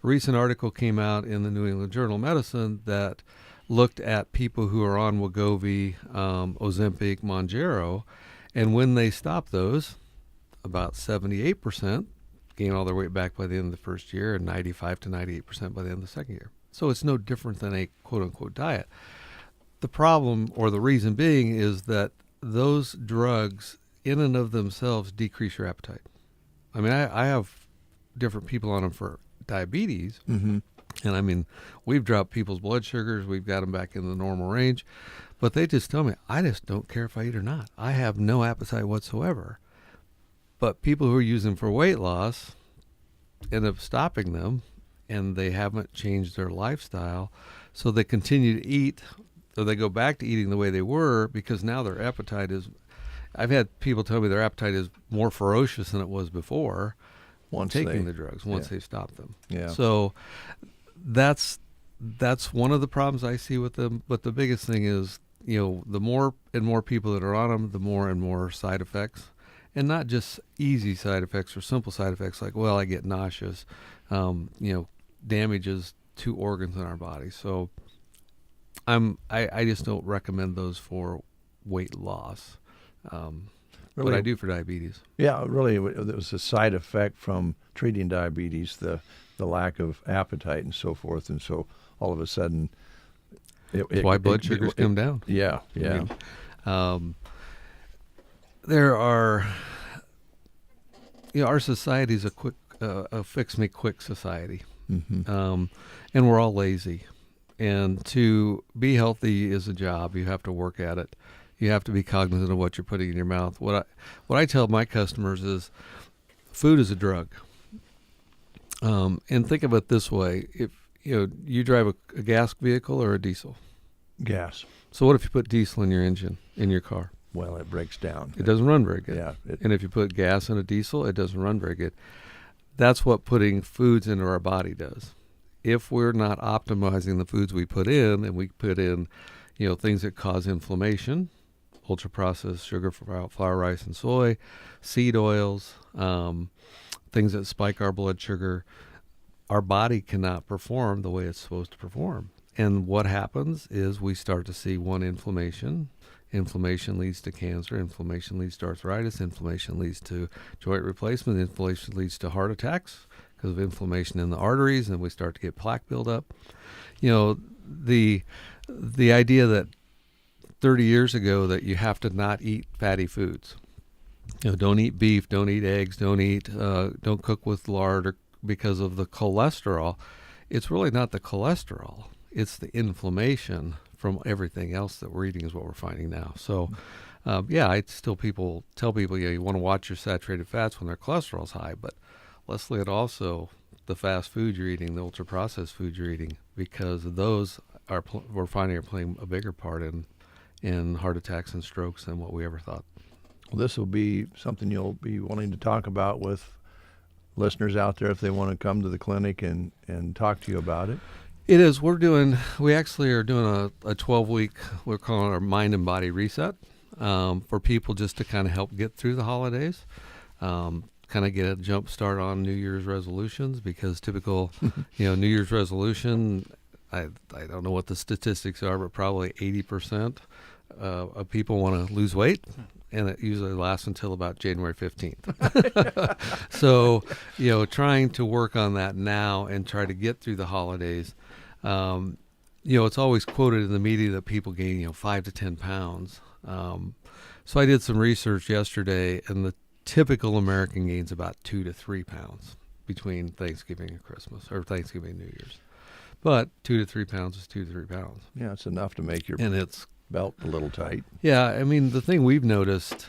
A recent article came out in the New England Journal of Medicine that looked at people who are on Wegovy, Ozempic, Mounjaro, and when they stop those, about 78% gain all their weight back by the end of the first year, and 95 to 98% by the end of the second year. So it's no different than a quote-unquote diet. The problem, or the reason being, is that those drugs in and of themselves decrease your appetite. I mean, I have different people on them for diabetes, and I mean, we've dropped people's blood sugars, we've got them back in the normal range, but they just tell me, I just don't care if I eat or not. I have no appetite whatsoever. But people who are using for weight loss end up stopping them, and they haven't changed their lifestyle, so they continue to eat, or they go back to eating the way they were, because now their appetite is, I've had people tell me their appetite is more ferocious than it was before once taking the drugs, once they stopped them. Yeah. So that's that's one of the problems I see with them. But the biggest thing is, the more and more people that are on them, the more and more side effects. And not just easy side effects or simple side effects like, I get nauseous, damages to organs in our body. So I just don't recommend those for weight loss. But I do for diabetes. Yeah, really, it was a side effect from treating diabetes, the lack of appetite and so forth. And so all of a sudden, that's why blood sugars come down. Yeah. There are, our society's a fix-me-quick society. Mm-hmm. And we're all lazy. And to be healthy is a job. You have to work at it. You have to be cognizant of what you're putting in your mouth. What I tell my customers is, food is a drug. And think of it this way: if you drive a gas vehicle or a diesel. Gas. So what if you put diesel in your engine in your car? Well, it breaks down. It doesn't run very good. Yeah. And if you put gas in a diesel, it doesn't run very good. That's what putting foods into our body does. If we're not optimizing the foods we put in, and we put in, things that cause inflammation, ultra-processed sugar, flour, rice, and soy, seed oils, things that spike our blood sugar, our body cannot perform the way it's supposed to perform. And what happens is we start to see inflammation. Inflammation leads to cancer. Inflammation leads to arthritis. Inflammation leads to joint replacement. Inflammation leads to heart attacks because of inflammation in the arteries, and we start to get plaque buildup. The idea that 30 years ago that you have to not eat fatty foods. Don't eat beef, don't eat eggs, don't cook with lard because of the cholesterol. It's really not the cholesterol. It's the inflammation from everything else that we're eating is what we're finding now. So, I still tell people, you want to watch your saturated fats when their cholesterol's high, but let's look at also the fast food you're eating, the ultra-processed food you're eating, because those we're finding are playing a bigger part in heart attacks and strokes than what we ever thought. Well, this will be something you'll be wanting to talk about with listeners out there if they want to come to the clinic and talk to you about it. It is. We actually are doing a 12-week, we're calling it our mind and body reset, for people just to kind of help get through the holidays, kind of get a jump start on New Year's resolutions, because typical, New Year's resolution, I don't know what the statistics are, but probably 80% of people want to lose weight, and it usually lasts until about January 15th. So, trying to work on that now and try to get through the holidays. It's always quoted in the media that people gain, 5 to 10 pounds. So I did some research yesterday, and the typical American gains about 2 to 3 pounds between Thanksgiving and Christmas, or Thanksgiving and New Year's. But 2 to 3 pounds is 2 to 3 pounds. Yeah, it's enough to make your it's belt a little tight. Yeah, I mean, the thing we've noticed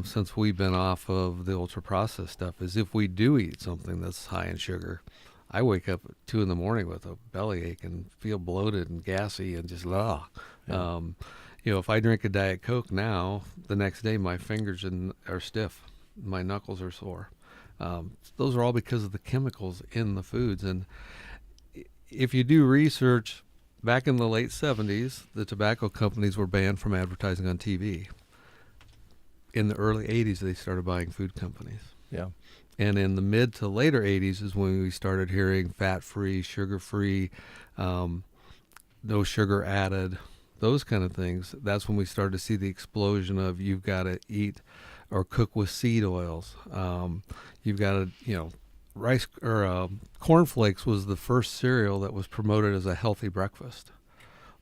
since we've been off of the ultra-processed stuff is if we do eat something that's high in sugar, I wake up at 2 a.m. with a bellyache and feel bloated and gassy and just Yeah. If I drink a Diet Coke now, the next day my fingers are stiff, my knuckles are sore. Those are all because of the chemicals in the foods. And if you do research, back in the late 70s, the tobacco companies were banned from advertising on TV. In the early 80s, they started buying food companies. Yeah. And in the mid to later 80s is when we started hearing fat-free, sugar-free, no sugar added, those kind of things. That's when we started to see the explosion of you've got to eat or cook with seed oils. You've got to, rice or cornflakes was the first cereal that was promoted as a healthy breakfast.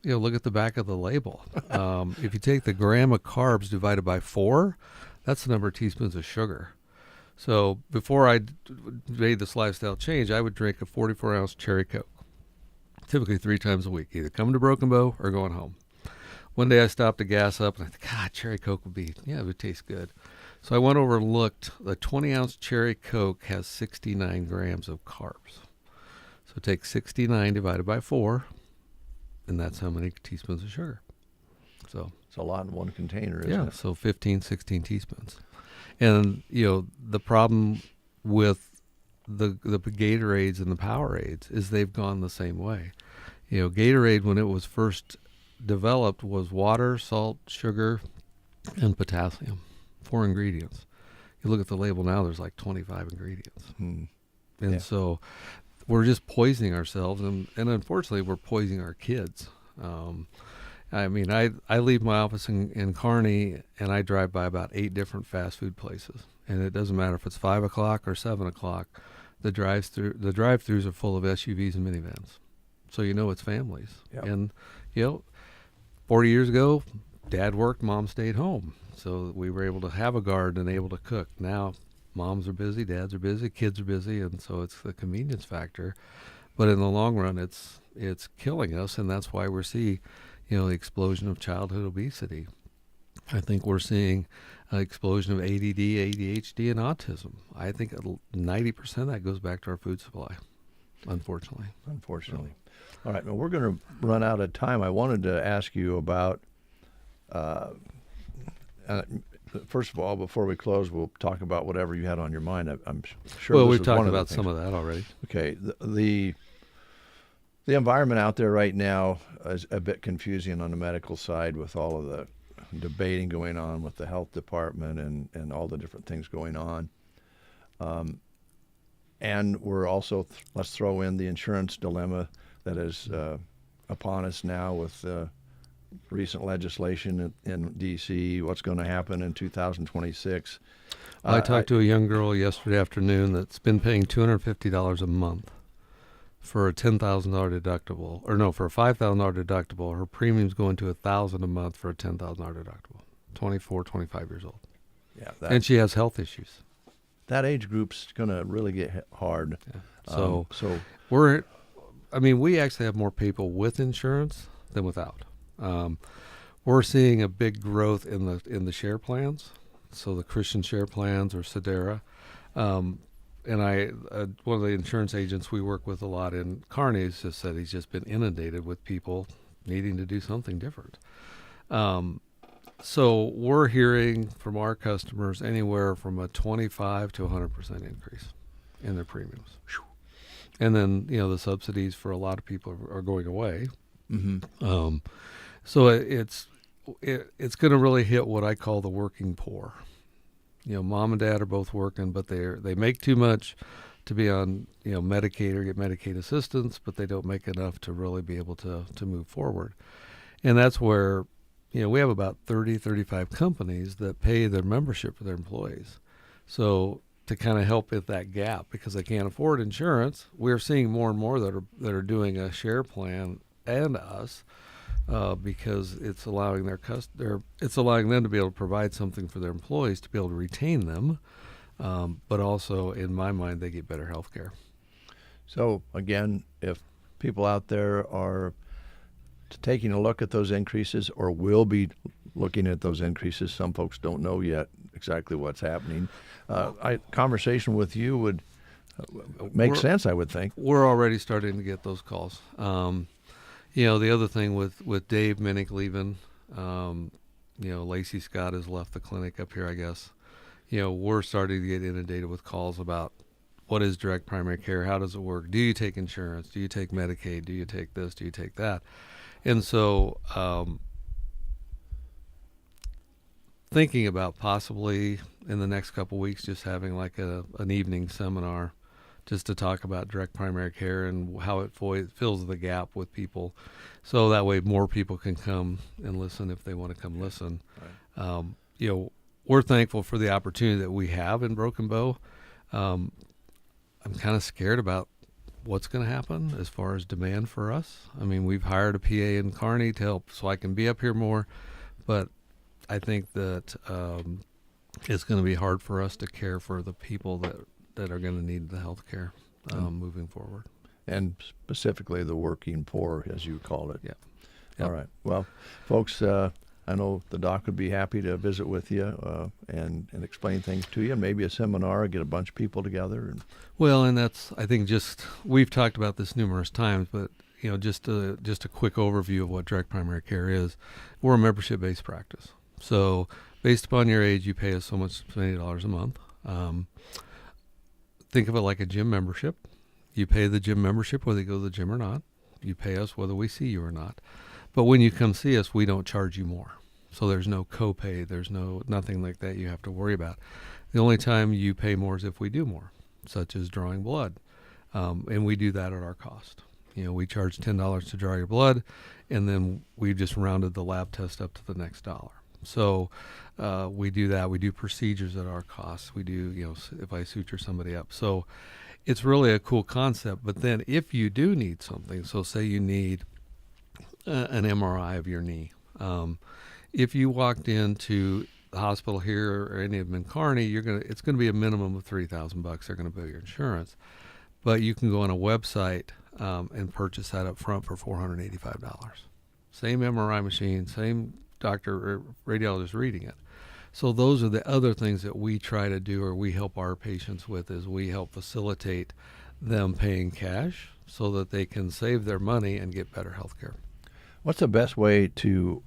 Look at the back of the label. If you take the gram of carbs divided by 4, that's the number of teaspoons of sugar. So before I made this lifestyle change, I would drink a 44-ounce cherry Coke, typically 3 times a week, either coming to Broken Bow or going home. One day I stopped to gas up, and I thought, God, cherry Coke it would taste good. So I went over and looked. The 20-ounce cherry Coke has 69 grams of carbs. So take 69 divided by 4, and that's how many teaspoons of sugar. So it's a lot in one container, isn't it? Yeah, so 15, 16 teaspoons. And, the problem with the Gatorades and the Powerades is they've gone the same way. Gatorade, when it was first developed, was water, salt, sugar, and potassium. 4 ingredients. You look at the label now, there's like 25 ingredients. And so we're just poisoning ourselves, and unfortunately we're poisoning our kids. I leave my office in Kearney, and I drive by about 8 different fast food places, and it doesn't matter if it's 5 o'clock or 7 o'clock. The drive-throughs are full of SUVs and minivans, so it's families. Yep. And 40 years ago, Dad worked, Mom stayed home, so we were able to have a garden and able to cook. Now, moms are busy, dads are busy, kids are busy, and so it's the convenience factor. But in the long run, it's killing us, and that's why we're seeing the explosion of childhood obesity. I think we're seeing an explosion of ADD, ADHD, and autism. I think 90% of that goes back to our food supply, unfortunately. All right, now we're going to run out of time. I wanted to ask you about, first of all, before we close, we'll talk about whatever you had on your mind. I'm sure. Well, this we've is talked one of the about things. some of that already. Okay, the environment out there right now is a bit confusing on the medical side with all of the debating going on with the health department and all the different things going on. And we're also, let's throw in the insurance dilemma that is upon us now with recent legislation in D.C., what's going to happen in 2026. I talked to a young girl yesterday afternoon that's been paying $250 a month for a $10,000 deductible, for a $5,000 deductible. Her premium's going to $1,000 a month for a $10,000 deductible. 24, 25 years old. Yeah, and she has health issues. That age group's going to really get hit hard. Yeah. We actually have more people with insurance than without. We're seeing a big growth in the share plans, so the Christian share plans or Sedera. And one of the insurance agents we work with a lot in Kearney has just said he's just been inundated with people needing to do something different. So we're hearing from our customers anywhere from a 25 to 100% increase in their premiums. And then, the subsidies for a lot of people are going away. Mm-hmm. So it's going to really hit what I call the working poor. Mom and dad are both working, but they make too much to be on, Medicaid or get Medicaid assistance, but they don't make enough to really be able to move forward. And that's where, we have about 35 companies that pay their membership for their employees. So to kind of help with that gap, because they can't afford insurance, we're seeing more and more that are doing a share plan and us, because it's allowing it's allowing them to be able to provide something for their employees to be able to retain them, but also, in my mind, they get better health care. So again, if people out there are taking a look at those increases or will be looking at those increases, some folks don't know yet exactly what's happening. Conversation with you would make sense, I would think. We're already starting to get those calls. The other thing with Dave Minnick leaving, Lacey Scott has left the clinic up here, I guess. We're starting to get inundated with calls about what is direct primary care, how does it work, do you take insurance, do you take Medicaid, do you take this, do you take that? And so thinking about possibly in the next couple of weeks just having like an evening seminar just to talk about direct primary care and how it fills the gap with people, so that way more people can come and listen if they want to come listen. Right. We're thankful for the opportunity that we have in Broken Bow. I'm kind of scared about what's going to happen as far as demand for us. We've hired a PA in Kearney to help so I can be up here more, but I think that it's going to be hard for us to care for the people that are going to need the health care moving forward. And specifically the working poor, as you call it. Yeah. All right. Well, folks, I know the doc would be happy to visit with you and explain things to you, and maybe a seminar, get a bunch of people together. Well, and that's, I think, we've talked about this numerous times, but just a quick overview of what direct primary care is. We're a membership-based practice. So based upon your age, you pay us so much, $20 a month. Think of it like a gym membership. You pay the gym membership whether you go to the gym or not. You pay us whether we see you or not. But when you come see us, we don't charge you more. So there's no copay. There's nothing like that you have to worry about. The only time you pay more is if we do more, such as drawing blood. And we do that at our cost. We charge $10 to draw your blood, and then we just rounded the lab test up to the next dollar. So we do that. We do procedures at our cost. We do, if I suture somebody up. So it's really a cool concept. But then if you do need something, so say you need an MRI of your knee. If you walked into the hospital here or any of them in Kearney, it's going to be a minimum of $3,000. They're going to bill your insurance. But you can go on a website and purchase that up front for $485. Same MRI machine, same doctor or radiologist reading it. So those are the other things that we try to do, or we help our patients with, is we help facilitate them paying cash so that they can save their money and get better health care. What's the best way to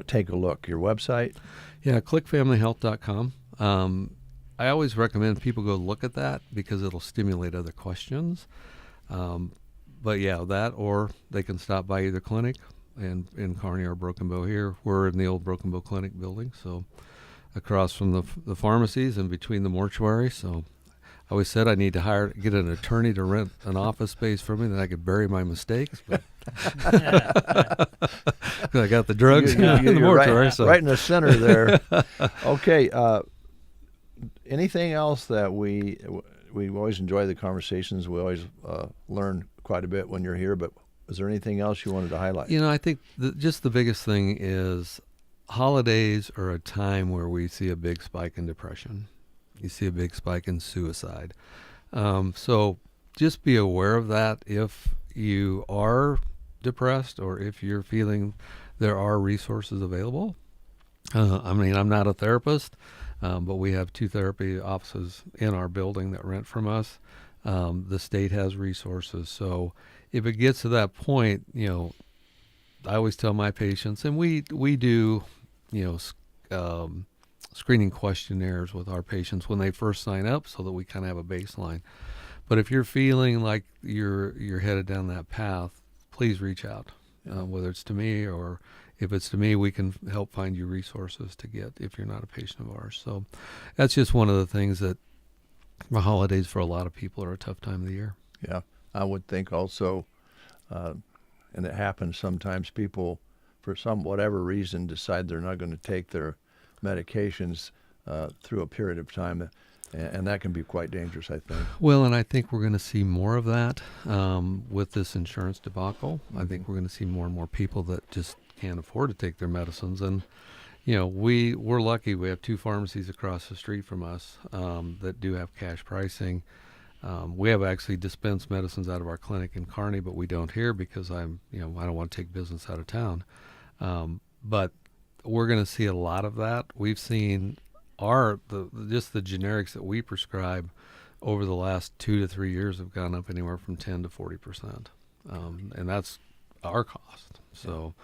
take a look? Your website? Yeah, clickfamilyhealth.com. I always recommend people go look at that because it'll stimulate other questions. But yeah, that, or they can stop by either clinic in Kearney or Broken Bow here. We're in the old Broken Bow Clinic building, so across from the pharmacies and between the mortuary. So I always said I need to get an attorney to rent an office space for me, then I could bury my mistakes. But I got the drugs in the mortuary. Right in the center there. Okay. Anything else that we always enjoy the conversations. We always learn quite a bit when you're here. But is there anything else you wanted to highlight? I think just the biggest thing is holidays are a time where we see a big spike in depression. You see a big spike in suicide. So just be aware of that. If you are depressed or if you're feeling there are resources available. I'm not a therapist, but we have 2 therapy offices in our building that rent from us. The state has resources. So if it gets to that point, I always tell my patients, and we do, screening questionnaires with our patients when they first sign up so that we kind of have a baseline. But if you're feeling like you're headed down that path, please reach out, whether it's to me, or if it's to me, we can help find you resources to get if you're not a patient of ours. So that's just one of the things that the holidays for a lot of people are a tough time of the year. Yeah, I would think also, and it happens sometimes, people, for whatever reason, decide they're not going to take their medications through a period of time, and that can be quite dangerous, I think. Well, and I think we're going to see more of that with this insurance debacle. I think we're going to see more and more people that just can't afford to take their medicines. And, we're lucky. We have 2 pharmacies across the street from us that do have cash pricing. We have actually dispensed medicines out of our clinic in Kearney, but we don't here because I don't want to take business out of town. But we're going to see a lot of that. We've seen just the generics that we prescribe over the last 2 to 3 years have gone up anywhere from 10 to 40%, and that's our cost. So,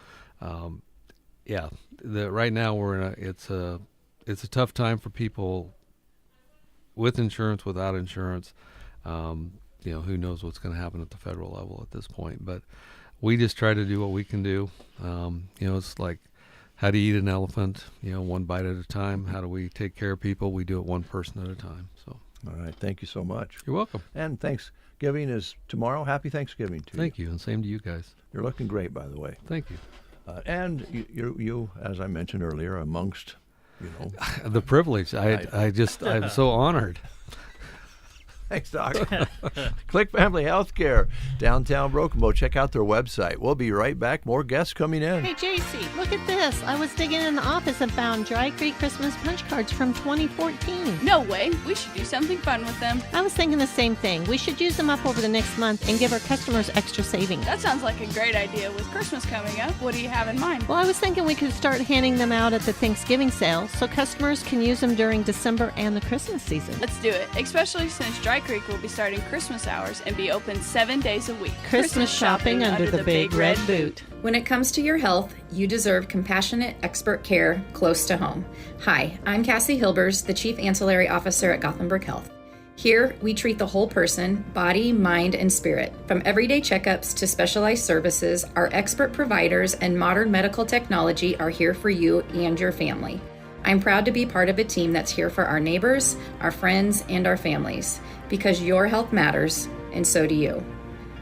right now it's a tough time for people with insurance, without insurance. Who knows what's going to happen at the federal level at this point? But we just try to do what we can do. It's like, how do you eat an elephant? One bite at a time. How do we take care of people? We do it one person at a time. So, all right. Thank you so much. You're welcome. And Thanksgiving is tomorrow. Happy Thanksgiving to you. Thank you, and same to you guys. You're looking great, by the way. Thank you. And you, as I mentioned earlier, amongst, the privilege. I'm so honored. Thanks, Doc. Click Family Healthcare, downtown Broken Bow. Check out their website. We'll be right back. More guests coming in. Hey, JC, look at this. I was digging in the office and found Dry Creek Christmas punch cards from 2014. No way. We should do something fun with them. I was thinking the same thing. We should use them up over the next month and give our customers extra savings. That sounds like a great idea. With Christmas coming up, what do you have in mind? Well, I was thinking we could start handing them out at the Thanksgiving sale so customers can use them during December and the Christmas season. Let's do it, especially since Dry Creek will be starting Christmas hours and be open 7 days a week. Christmas shopping under the big red boot. When it comes to your health, you deserve compassionate expert care close to home. Hi, I'm Cassie Hilbers, the Chief Ancillary Officer at Gothenburg Health. Here, we treat the whole person, body, mind, and spirit. From everyday checkups to specialized services, our expert providers and modern medical technology are here for you and your family. I'm proud to be part of a team that's here for our neighbors, our friends, and our families, because your health matters, and so do you.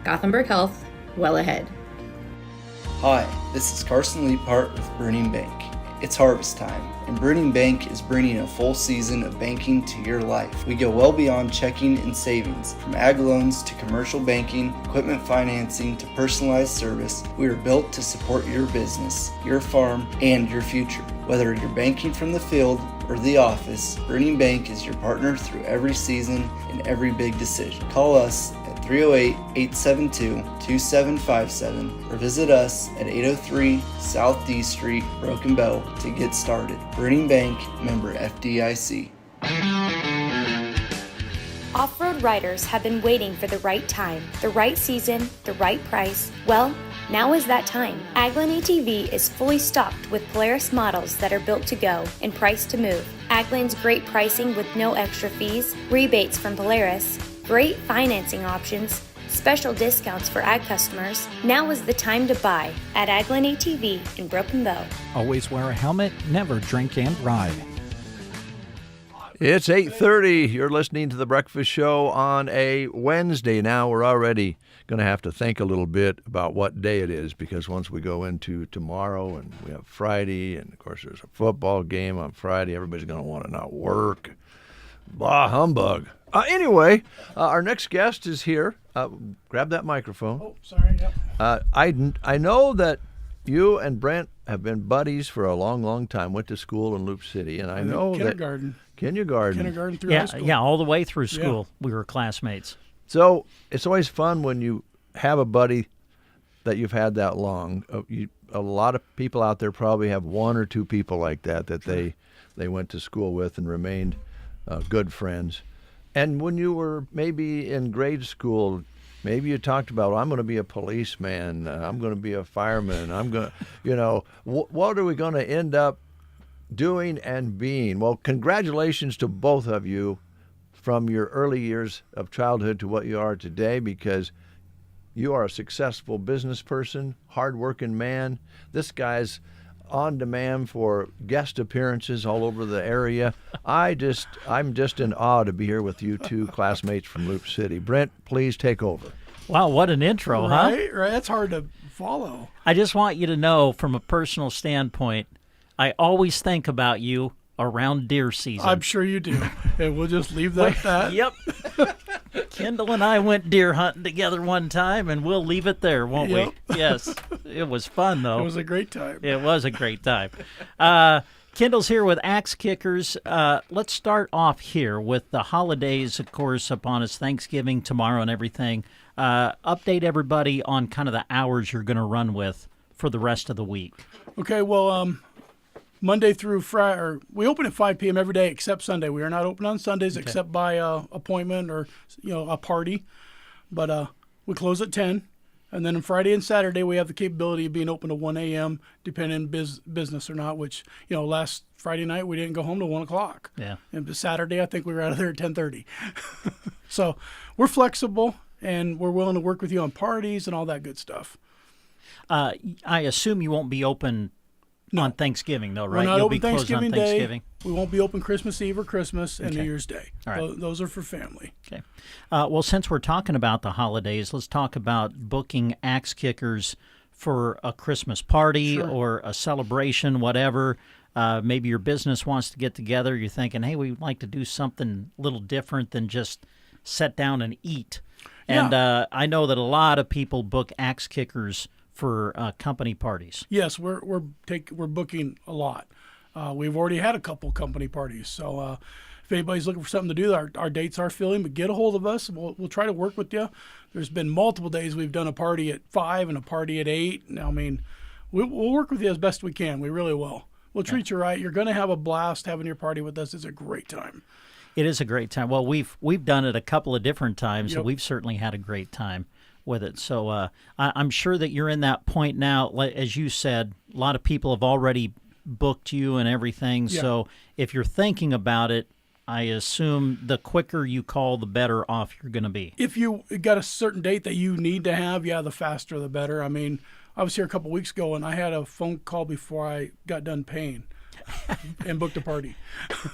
Gothenburg Health, well ahead. Hi, this is Carson Leapart with Burning Bank. It's harvest time, and Burning Bank is bringing a full season of banking to your life. We go well beyond checking and savings. From ag loans to commercial banking, equipment financing to personalized service, we are built to support your business, your farm, and your future. Whether you're banking from the field or the office, Burning Bank is your partner through every season and every big decision. Call us at 308-872-2757 or visit us at 803 South D Street, Broken Bow to get started. Burning Bank, member FDIC. Off-road riders have been waiting for the right time, the right season, the right price. Well, now is that time. Aglen ATV is fully stocked with Polaris models that are built to go and priced to move. Aglen's great pricing with no extra fees, rebates from Polaris, great financing options, special discounts for ag customers. Now is the time to buy at Aglen ATV in Broken Bow. Always wear a helmet, never drink and ride. It's 8:30. You're listening to The Breakfast Show on a Wednesday. Now we're already going to have to think a little bit about what day it is, because once we go into tomorrow and we have Friday, and of course there's a football game on Friday, everybody's going to want to not work. Blah, humbug. Anyway, our next guest is here. Grab that microphone. Oh, sorry. Yep. I know that you and Brent have been buddies for a long, long time. Went to school in Loop City, and I know kindergarten. Kindergarten through high school. Yeah, all the way through school. Yeah. We were classmates. So it's always fun when you have a buddy that you've had that long. A lot of people out there probably have one or two people like that they went to school with and remained good friends. And when you were maybe in grade school, maybe you talked about, well, I'm going to be a policeman, I'm going to be a fireman, I'm going to, what are we going to end up doing and being? Well, congratulations to both of you from your early years of childhood to what you are today, because you are a successful business person, hardworking man. This guy's on demand for guest appearances all over the area. I'm just in awe to be here with you two classmates from Loop City. Brent, please take over. Wow, what an intro, huh? Right. That's hard to follow. I just want you to know, from a personal standpoint, I always think about you around deer season. I'm sure you do. And we'll just leave that at that. Yep. Kendall and I went deer hunting together one time, and we'll leave it there, won't we? Yes. It was fun, though. It was a great time. It was a great time. Kendall's here with Axe Kickers. Let's start off here with the holidays, of course, upon us, Thanksgiving tomorrow and everything. Update everybody on kind of the hours you're going to run with for the rest of the week. Okay, well, Monday through Friday, we open at 5 p.m. every day except Sunday. We are not open on Sundays except by appointment or a party. But we close at 10. And then on Friday and Saturday, we have the capability of being open to 1 a.m. depending on business or not, which, last Friday night we didn't go home till 1 o'clock. Yeah. And Saturday, I think we were out of there at 10:30. So we're flexible, and we're willing to work with you on parties and all that good stuff. I assume you won't be open on Thanksgiving, though, right? We're not You'll open be closed Thanksgiving on Thanksgiving. Day. We won't be open Christmas Eve or Christmas and Okay. New Year's Day. All right. Those are for family. Okay. Well, since we're talking about the holidays, let's talk about booking Axe Kickers for a Christmas party or a celebration, whatever. Maybe your business wants to get together. You're thinking, hey, we'd like to do something a little different than just sit down and eat. And I know that a lot of people book Axe Kickers for company parties. Yes, we're booking a lot. We've already had a couple company parties. So if anybody's looking for something to do, our dates are filling, but get a hold of us. We'll try to work with you. There's been multiple days we've done a party at 5 and a party at 8. Now, I mean, we'll work with you as best we can. We really will. We'll treat you right. You're going to have a blast having your party with us. It's a great time. It is a great time. Well, we've done it a couple of different times, and we've certainly had a great time with it. So I'm sure that you're in that point now. As you said, a lot of people have already booked you and everything. Yeah. So if you're thinking about it, I assume the quicker you call, the better off you're going to be. If you got a certain date that you need to have, the faster the better. I mean, I was here a couple weeks ago, and I had a phone call before I got done paying and booked a party.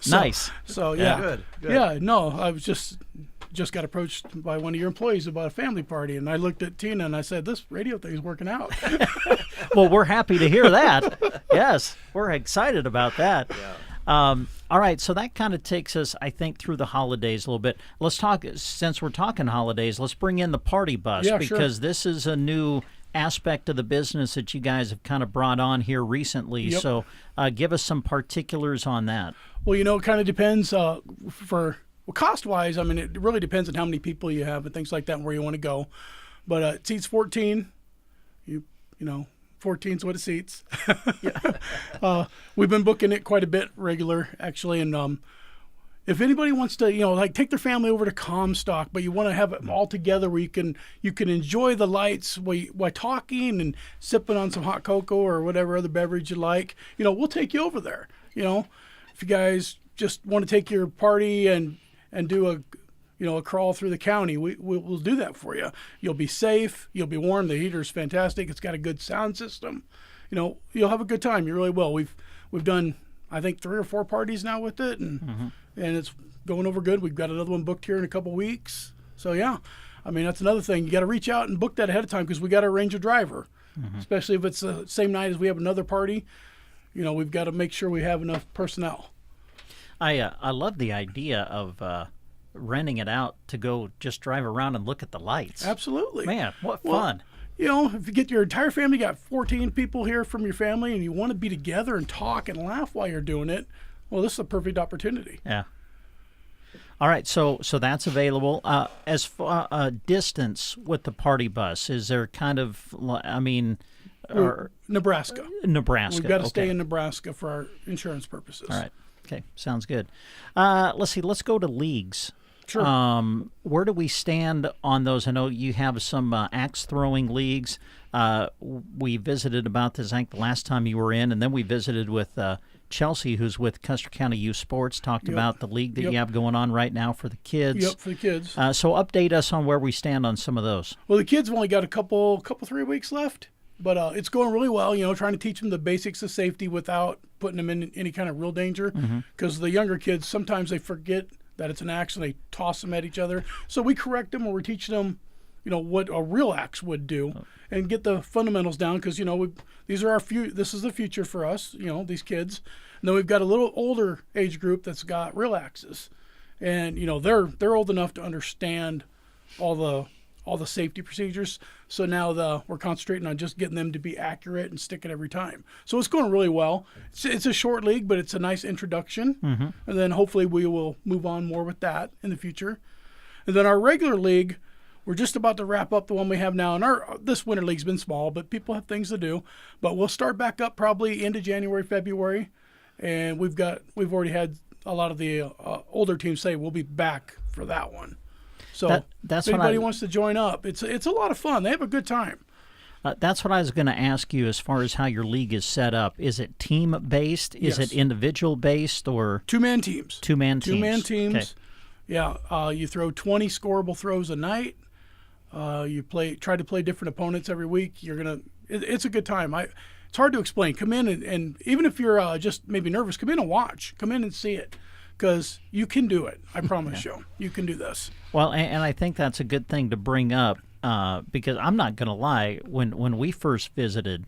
Nice. So, yeah. Good. Yeah, no, I was just got approached by one of your employees about a family party, and I looked at Tina and I said, this radio thing is working out. Well, we're happy to hear that. Yes, we're excited about that. Yeah. All right, so that kind of takes us, I think, through the holidays a little bit. Let's talk, since we're talking holidays, let's bring in the party bus, because this is a new aspect of the business that you guys have kind of brought on here recently. Yep. So give us some particulars on that. Well, it kind of depends cost-wise. I mean, it really depends on how many people you have and things like that and where you want to go. But it seats 14. 14 is what it seats. We've been booking it quite a bit regular, actually. And if anybody wants to, take their family over to Comstock, but you want to have it all together where you can enjoy the lights while talking and sipping on some hot cocoa or whatever other beverage you like, we'll take you over there. If you guys just want to take your party and do a crawl through the county, we'll do that for you. You'll be safe. You'll be warm. The heater's fantastic. It's got a good sound system. You'll have a good time. You really will. We've done, I think, 3 or 4 parties now with it, and it's going over good. We've got another one booked here in a couple weeks. So, yeah. I mean, that's another thing. You got to reach out and book that ahead of time because we got to arrange a driver, especially if it's the same night as we have another party. We've got to make sure we have enough personnel. I love the idea of renting it out to go just drive around and look at the lights. Absolutely. Man, what fun. If you get your entire family, you got 14 people here from your family, and you want to be together and talk and laugh while you're doing it, well, this is a perfect opportunity. Yeah. All right, so that's available. As far distance with the party bus, is there kind of, Nebraska. Nebraska. We've got to stay in Nebraska for our insurance purposes. All right. Okay, sounds good. Let's see. Let's go to leagues. Sure. Where do we stand on those? I know you have some axe throwing leagues. We visited about this, I think, the last time you were in, and then we visited with Chelsea, who's with Custer County Youth Sports, talked about the league that you have going on right now for the kids. Yep, for the kids. So update us on where we stand on some of those. Well, the kids have only got a couple 3 weeks left. But it's going really well, trying to teach them the basics of safety without putting them in any kind of real danger. Because the younger kids, sometimes they forget that it's an axe and they toss them at each other. So we correct them, or we're teaching them, what a real axe would do, and get the fundamentals down. Because this is the future for us, these kids. And then we've got a little older age group that's got real axes, and they're old enough to understand all the safety procedures. So now we're concentrating on just getting them to be accurate and stick it every time. So it's going really well. It's a short league, but it's a nice introduction. And then hopefully we will move on more with that in the future. And then our regular league, we're just about to wrap up the one we have now. And this winter league's been small, but people have things to do. But we'll start back up probably into January, February. And we've already had a lot of the older teams say we'll be back for that one. So that's if anybody wants to join up, it's a lot of fun. They have a good time. That's what I was going to ask you as far as how your league is set up. Is it team-based? Is it individual-based? Or two-man teams. Two-man teams. Two-man teams. Okay. Yeah. You throw 20 scoreable throws a night. You try to play different opponents every week. It's a good time. It's hard to explain. Come in and even if you're just maybe nervous, come in and watch. Come in and see it. Because you can do it. I promise you. You can do this. Well, and I think that's a good thing to bring up because I'm not going to lie. When we first visited,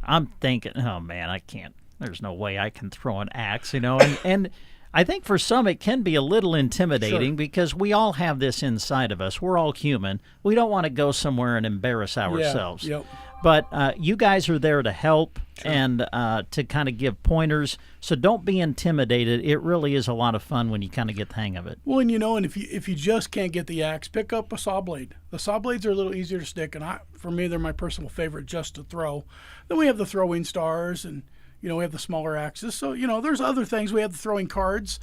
I'm thinking, oh, man, I can't. There's no way I can throw an axe, And I think for some it can be a little intimidating because we all have this inside of us. We're all human. We don't want to go somewhere and embarrass ourselves. Yeah, yep. But you guys are there to help and to kind of give pointers. So don't be intimidated. It really is a lot of fun when you kind of get the hang of it. Well, and and if you just can't get the axe, pick up a saw blade. The saw blades are a little easier to stick, and for me, they're my personal favorite just to throw. Then we have the throwing stars, and we have the smaller axes. So there's other things. We have the throwing cards.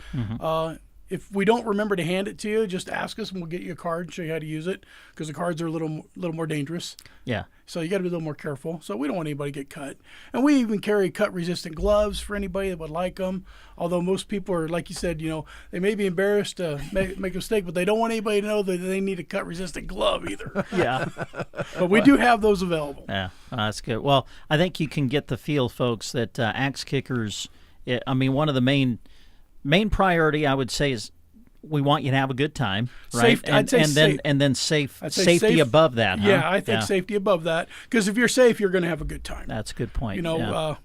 if we don't remember to hand it to you, just ask us and we'll get you a card and show you how to use it, because the cards are a little more dangerous. Yeah. So you got to be a little more careful. So we don't want anybody to get cut. And we even carry cut-resistant gloves for anybody that would like them. Although most people are, like you said, they may be embarrassed to make a mistake, but they don't want anybody to know that they need a cut-resistant glove either. Yeah. But we do have those available. Yeah, that's good. Well, I think you can get the feel, folks, that axe kickers, one of the main priority, I would say, is we want you to have a good time, right? And then safety above that. Huh? Yeah, I think safety above that, because if you're safe, you're going to have a good time. That's a good point. I'm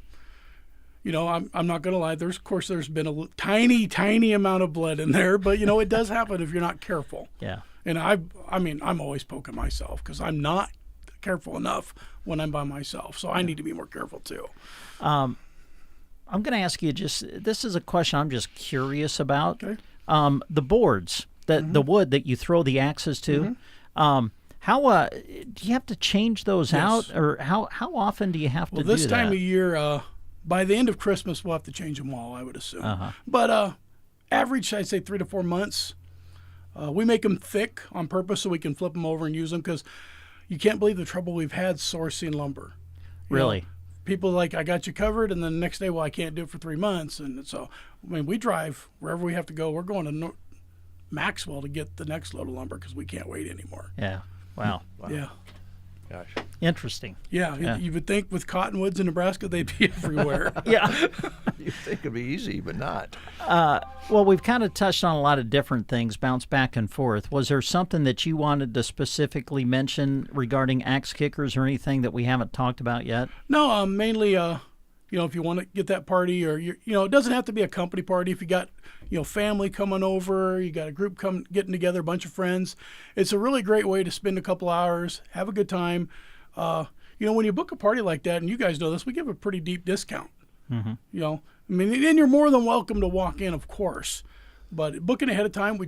not going to lie. There's been a tiny amount of blood in there, but it does happen if you're not careful. Yeah. And I'm always poking myself because I'm not careful enough when I'm by myself, so I need to be more careful too. I'm going to ask you this is a question I'm just curious about. Okay. The boards, the wood that you throw the axes to, how do you have to change those out, or how often do you have to do that? Well, this time of year, by the end of Christmas, we'll have to change them all, I would assume. But average, I'd say 3 to 4 months. We make them thick on purpose so we can flip them over and use them, because you can't believe the trouble we've had sourcing lumber. Really? People like, I got you covered, and then the next day, well, I can't do it for 3 months. And so, we drive wherever we have to go. We're going to Maxwell to get the next load of lumber because we can't wait anymore. Yeah. Wow. Yeah. Gosh. Interesting. Yeah. You would think with cottonwoods in Nebraska, they'd be everywhere. Yeah. You think it'd be easy, but not. Well, we've kind of touched on a lot of different things, bounce back and forth. Was there something that you wanted to specifically mention regarding axe kickers or anything that we haven't talked about yet? No, mainly, if you want to get that party, or it doesn't have to be a company party. If you got, family coming over, you got a group getting together, a bunch of friends, it's a really great way to spend a couple hours, have a good time. When you book a party like that, and you guys know this, we give a pretty deep discount. And you're more than welcome to walk in, of course. But booking ahead of time, we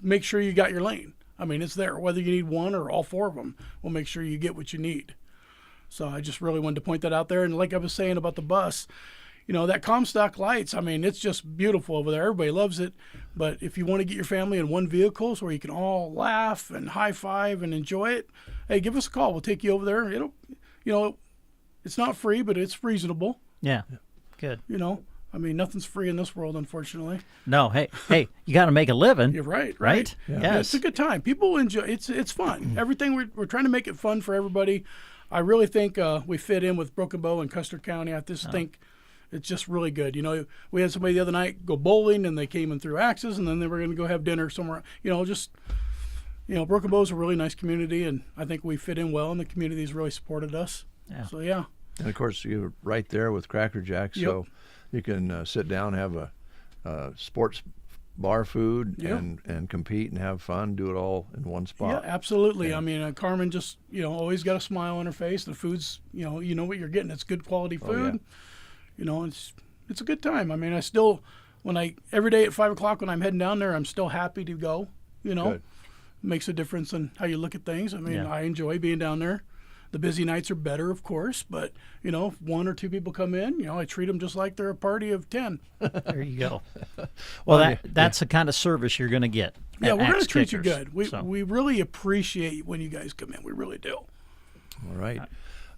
make sure you got your lane. It's there. Whether you need one or all 4 of them, we'll make sure you get what you need. So I just really wanted to point that out there. And like I was saying about the bus, that Comstock lights, it's just beautiful over there. Everybody loves it. But if you want to get your family in one vehicle so where you can all laugh and high five and enjoy it, hey, give us a call. We'll take you over there. It's not free, but it's reasonable. Yeah. Good. Nothing's free in this world, unfortunately. No. Hey, you got to make a living. You're right. Right? Yeah. Yes. It's a good time. People enjoy it. It's fun. Everything we're trying to make it fun for everybody. I really think we fit in with Broken Bow and Custer County. I just think it's just really good. We had somebody the other night go bowling, and they came in through axes, and then they were going to go have dinner somewhere. Broken Bow is a really nice community, and I think we fit in well, and the community has really supported us. Yeah. So, yeah. And, of course, you're right there with Cracker Jack, so you can sit down, have a sports bar food, and compete and have fun, do it all in one spot. Yeah, absolutely. Carmen just, always got a smile on her face. The food's, you know what you're getting. It's good quality food. It's a good time. I still, every day at 5 o'clock when I'm heading down there, I'm still happy to go, Good. Makes a difference in how you look at things. I enjoy being down there. The busy nights are better, of course, but, if 1 or 2 people come in, I treat them just like they're a party of 10. There you go. Well, that's the kind of service you're going to get. Yeah, we're going to treat you Kickers. good. We really appreciate when you guys come in. We really do. All right.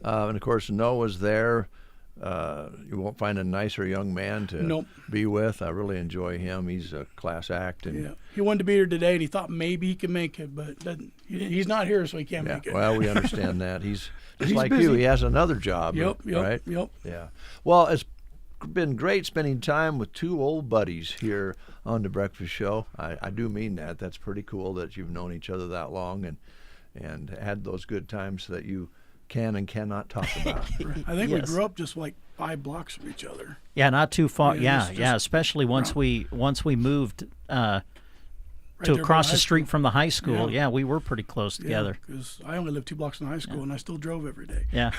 And, of course, Noah's there. You won't find a nicer young man to be with. I really enjoy him. He's a class act. And he wanted to be here today, and he thought maybe he could make it, but he's not here, so he can't make it. Well, we understand that. He's just like busy. you. He has another job. Yep. Right? Yep. Yeah. Well, it's been great spending time with 2 old buddies here on the Breakfast Show. I do mean that. That's pretty cool that you've known each other that long and had those good times that you can and cannot talk about. I think we grew up just like 5 blocks from each other. Yeah, not too far. Yeah, especially once we moved to across the street from the high school. Yeah, we were pretty close together. Because I only lived 2 blocks from high school, and I still drove every day. Yeah.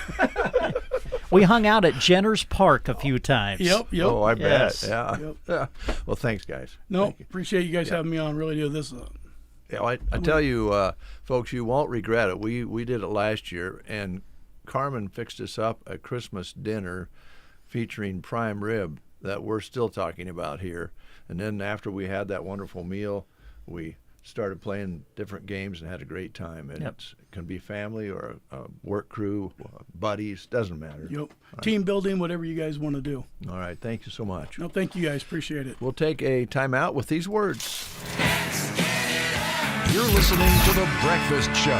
We hung out at Jenner's Park a few times. Yep. Oh, I bet. Yes. Yeah. Yep. Yeah. Well, thanks, guys. No, appreciate you guys having me on. Really do this. Yeah, I tell you, folks, you won't regret it. We did it last year, and Carmen fixed us up a Christmas dinner featuring prime rib that we're still talking about here. And then after we had that wonderful meal, we started playing different games and had a great time. And it can be family or a work crew, buddies, doesn't matter. Yep. Right. Team building, whatever you guys want to do. All right. Thank you so much. No, thank you guys. Appreciate it. We'll take a timeout with these words. You're listening to The Breakfast Show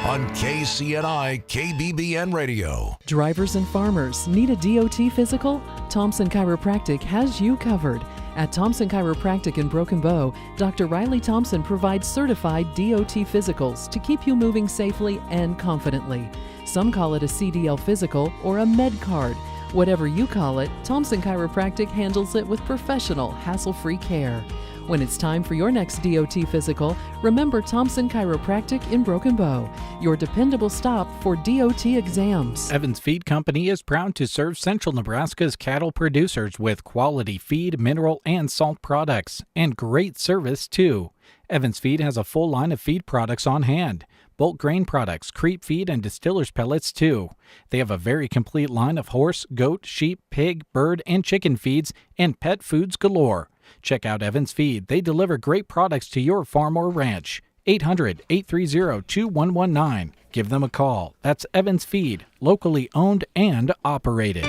on KCNI KBBN Radio. Drivers and farmers need a DOT physical? Thompson Chiropractic has you covered. At Thompson Chiropractic in Broken Bow, Dr. Riley Thompson provides certified DOT physicals to keep you moving safely and confidently. Some call it a CDL physical or a med card. Whatever you call it, Thompson Chiropractic handles it with professional, hassle-free care. When it's time for your next DOT physical, remember Thompson Chiropractic in Broken Bow, your dependable stop for DOT exams. Evans Feed Company is proud to serve Central Nebraska's cattle producers with quality feed, mineral, and salt products, and great service, too. Evans Feed has a full line of feed products on hand. Bulk grain products, creep feed, and distiller's pellets, too. They have a very complete line of horse, goat, sheep, pig, bird, and chicken feeds, and pet foods galore. Check out Evans Feed. They deliver great products to your farm or ranch. 800-830-2119. Give them a call. That's Evans Feed, locally owned and operated.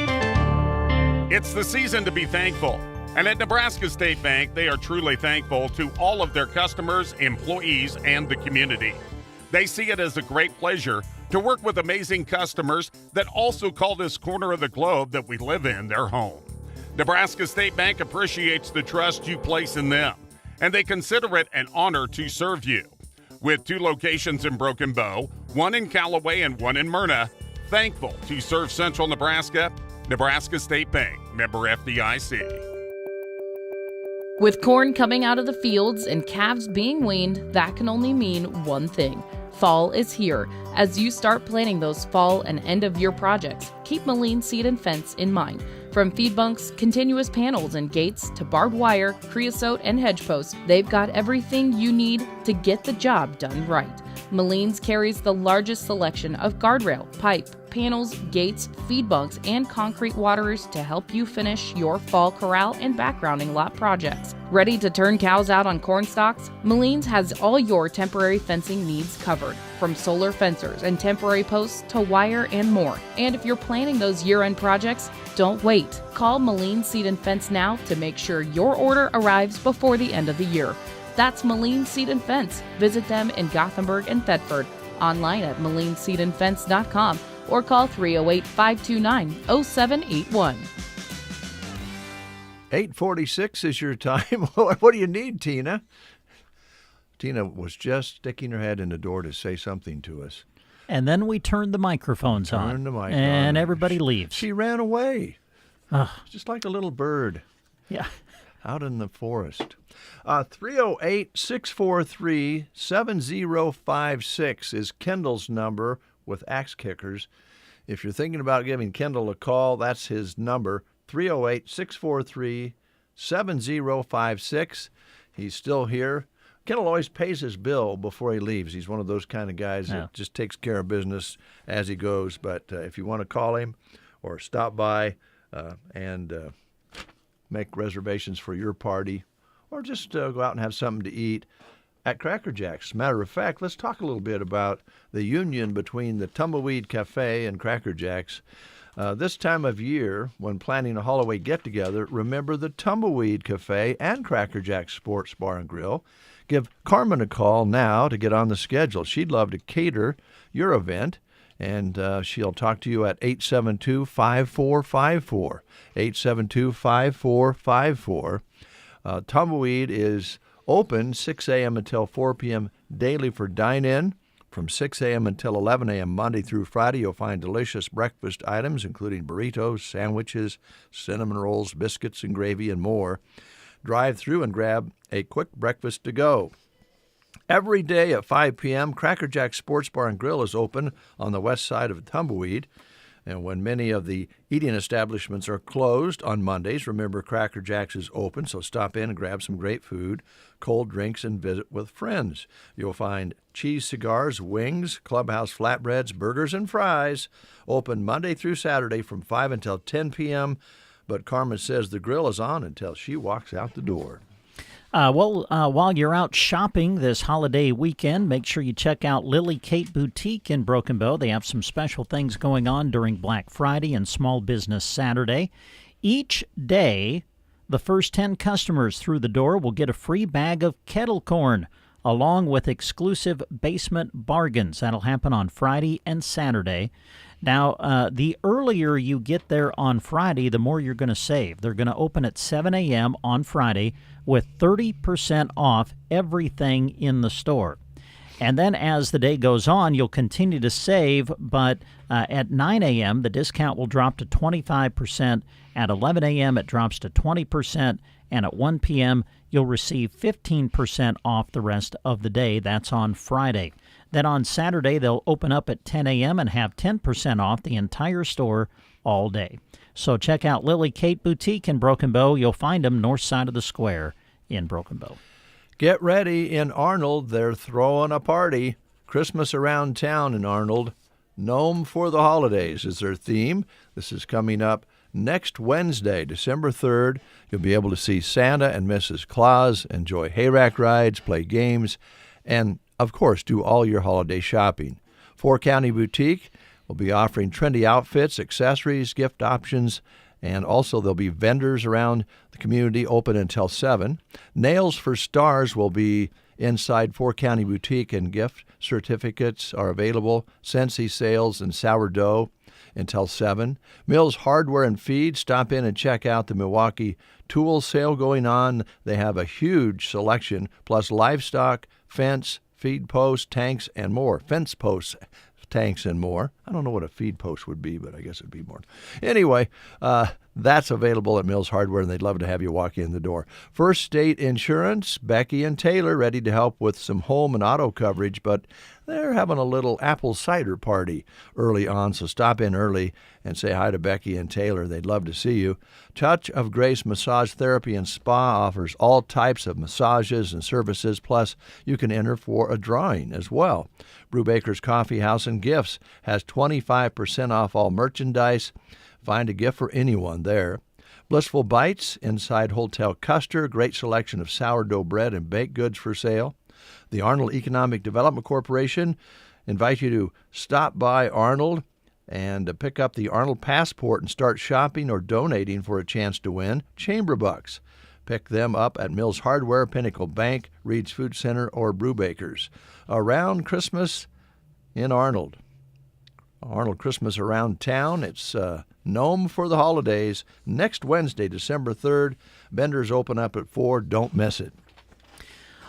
It's the season to be thankful. And at Nebraska State Bank, they are truly thankful to all of their customers, employees, and the community. They see it as a great pleasure to work with amazing customers that also call this corner of the globe that we live in their home. Nebraska State Bank appreciates the trust you place in them, and they consider it an honor to serve you. With 2 locations in Broken Bow, 1 in Callaway and 1 in Myrna, thankful to serve Central Nebraska. Nebraska State Bank, member FDIC. With corn coming out of the fields and calves being weaned, that can only mean one thing. Fall is here. As you start planning those fall and end-of-year projects, keep Moline Seed and Fence in mind. From feed bunks, continuous panels and gates, to barbed wire, creosote, and hedge posts, they've got everything you need to get the job done right. Moline's carries the largest selection of guardrail, pipe, panels, gates, feed bunks, and concrete waterers to help you finish your fall corral and backgrounding lot projects. Ready to turn cows out on corn stalks? Moline's has all your temporary fencing needs covered, from solar fencers and temporary posts to wire and more. And if you're planning those year-end projects, don't wait. Call Moline Seed and Fence now to make sure your order arrives before the end of the year. That's Moline Seed and Fence. Visit them in Gothenburg and Thetford. Online at molineseedandfence.com or call 308-529-0781. 8:46 is your time. What do you need, Tina? Tina was just sticking her head in the door to say something to us. And then we turned the microphones on. Turned the mic and on. everybody leaves. She ran away. Just like a little bird. Yeah. Out in the forest. 308-643-7056 is Kendall's number with Axe Kickers. If you're thinking about giving Kendall a call, that's his number, 308-643-7056. He's still here. Kendall always pays his bill before he leaves. He's one of those kind of guys that just takes care of business as he goes. But if you want to call him or stop by and make reservations for your party, or just go out and have something to eat at Cracker Jack's. Matter of fact, let's talk a little bit about the union between the Tumbleweed Cafe and Cracker Jack's. This time of year, when planning a Holloway get-together, remember the Tumbleweed Cafe and Cracker Jack's Sports Bar and Grill. Give Carmen a call now to get on the schedule. She'd love to cater your event, and she'll talk to you at 872-5454, 872-5454. Tumbleweed is open 6 a.m. until 4 p.m. daily for dine-in. From 6 a.m. until 11 a.m. Monday through Friday, you'll find delicious breakfast items, including burritos, sandwiches, cinnamon rolls, biscuits and gravy, and more. Drive through and grab a quick breakfast to go. Every day at 5 p.m., Cracker Jack Sports Bar and Grill is open on the west side of Tumbleweed. And when many of the eating establishments are closed on Mondays, remember Cracker Jack's is open, so stop in and grab some great food, cold drinks, and visit with friends. You'll find cheese cigars, wings, clubhouse flatbreads, burgers, and fries. Open Monday through Saturday from 5 until 10 p.m., but Carmen says the grill is on until she walks out the door. While you're out shopping this holiday weekend, make sure you check out Lily Kate Boutique in Broken Bow. They have some special things going on during Black Friday and Small Business Saturday. Each day, the first 10 customers through the door will get a free bag of kettle corn, along with exclusive basement bargains. That'll happen on Friday and Saturday. Now, the earlier you get there on Friday, the more you're going to save. They're going to open at 7 a.m. on Friday with 30% off everything in the store. And then as the day goes on, you'll continue to save, but at 9 a.m., the discount will drop to 25%. At 11 a.m., it drops to 20%. And at 1 p.m., you'll receive 15% off the rest of the day. That's on Friday. Then on Saturday, they'll open up at 10 a.m. and have 10% off the entire store all day. So check out Lily Kate Boutique in Broken Bow. You'll find them north side of the square in Broken Bow. Get ready in Arnold. They're throwing a party. Christmas around town in Arnold. Gnome for the holidays is their theme. This is coming up next Wednesday, December 3rd. You'll be able to see Santa and Mrs. Claus, enjoy hayrack rides, play games, and, of course, do all your holiday shopping. Four County Boutique will be offering trendy outfits, accessories, gift options, and also there'll be vendors around the community open until 7. Nails for Stars will be inside Four County Boutique, and gift certificates are available. Scentsy sales and sourdough until 7. Mills Hardware and Feed, stop in and check out the Milwaukee tool sale going on. They have a huge selection, plus livestock, fence, feed posts, tanks, and more. Fence posts, tanks, and more. I don't know what a feed post would be, but I guess it'd be more. Anyway, that's available at Mills Hardware, and they'd love to have you walk in the door. First State Insurance, Becky and Taylor, ready to help with some home and auto coverage, but they're having a little apple cider party early on, so stop in early and say hi to Becky and Taylor. They'd love to see you. Touch of Grace Massage Therapy and Spa offers all types of massages and services, plus you can enter for a drawing as well. Brubaker's Coffee House and Gifts has 25% off all merchandise. Find a gift for anyone there. Blissful Bites inside Hotel Custer, great selection of sourdough bread and baked goods for sale. The Arnold Economic Development Corporation invite you to stop by Arnold and pick up the Arnold Passport and start shopping or donating for a chance to win Chamber Bucks. Pick them up at Mills Hardware, Pinnacle Bank, Reed's Food Center, or Brubaker's. Around Christmas in Arnold. Arnold Christmas around town. It's Gnome for the holidays. Next Wednesday, December 3rd. Vendors open up at 4. Don't miss it.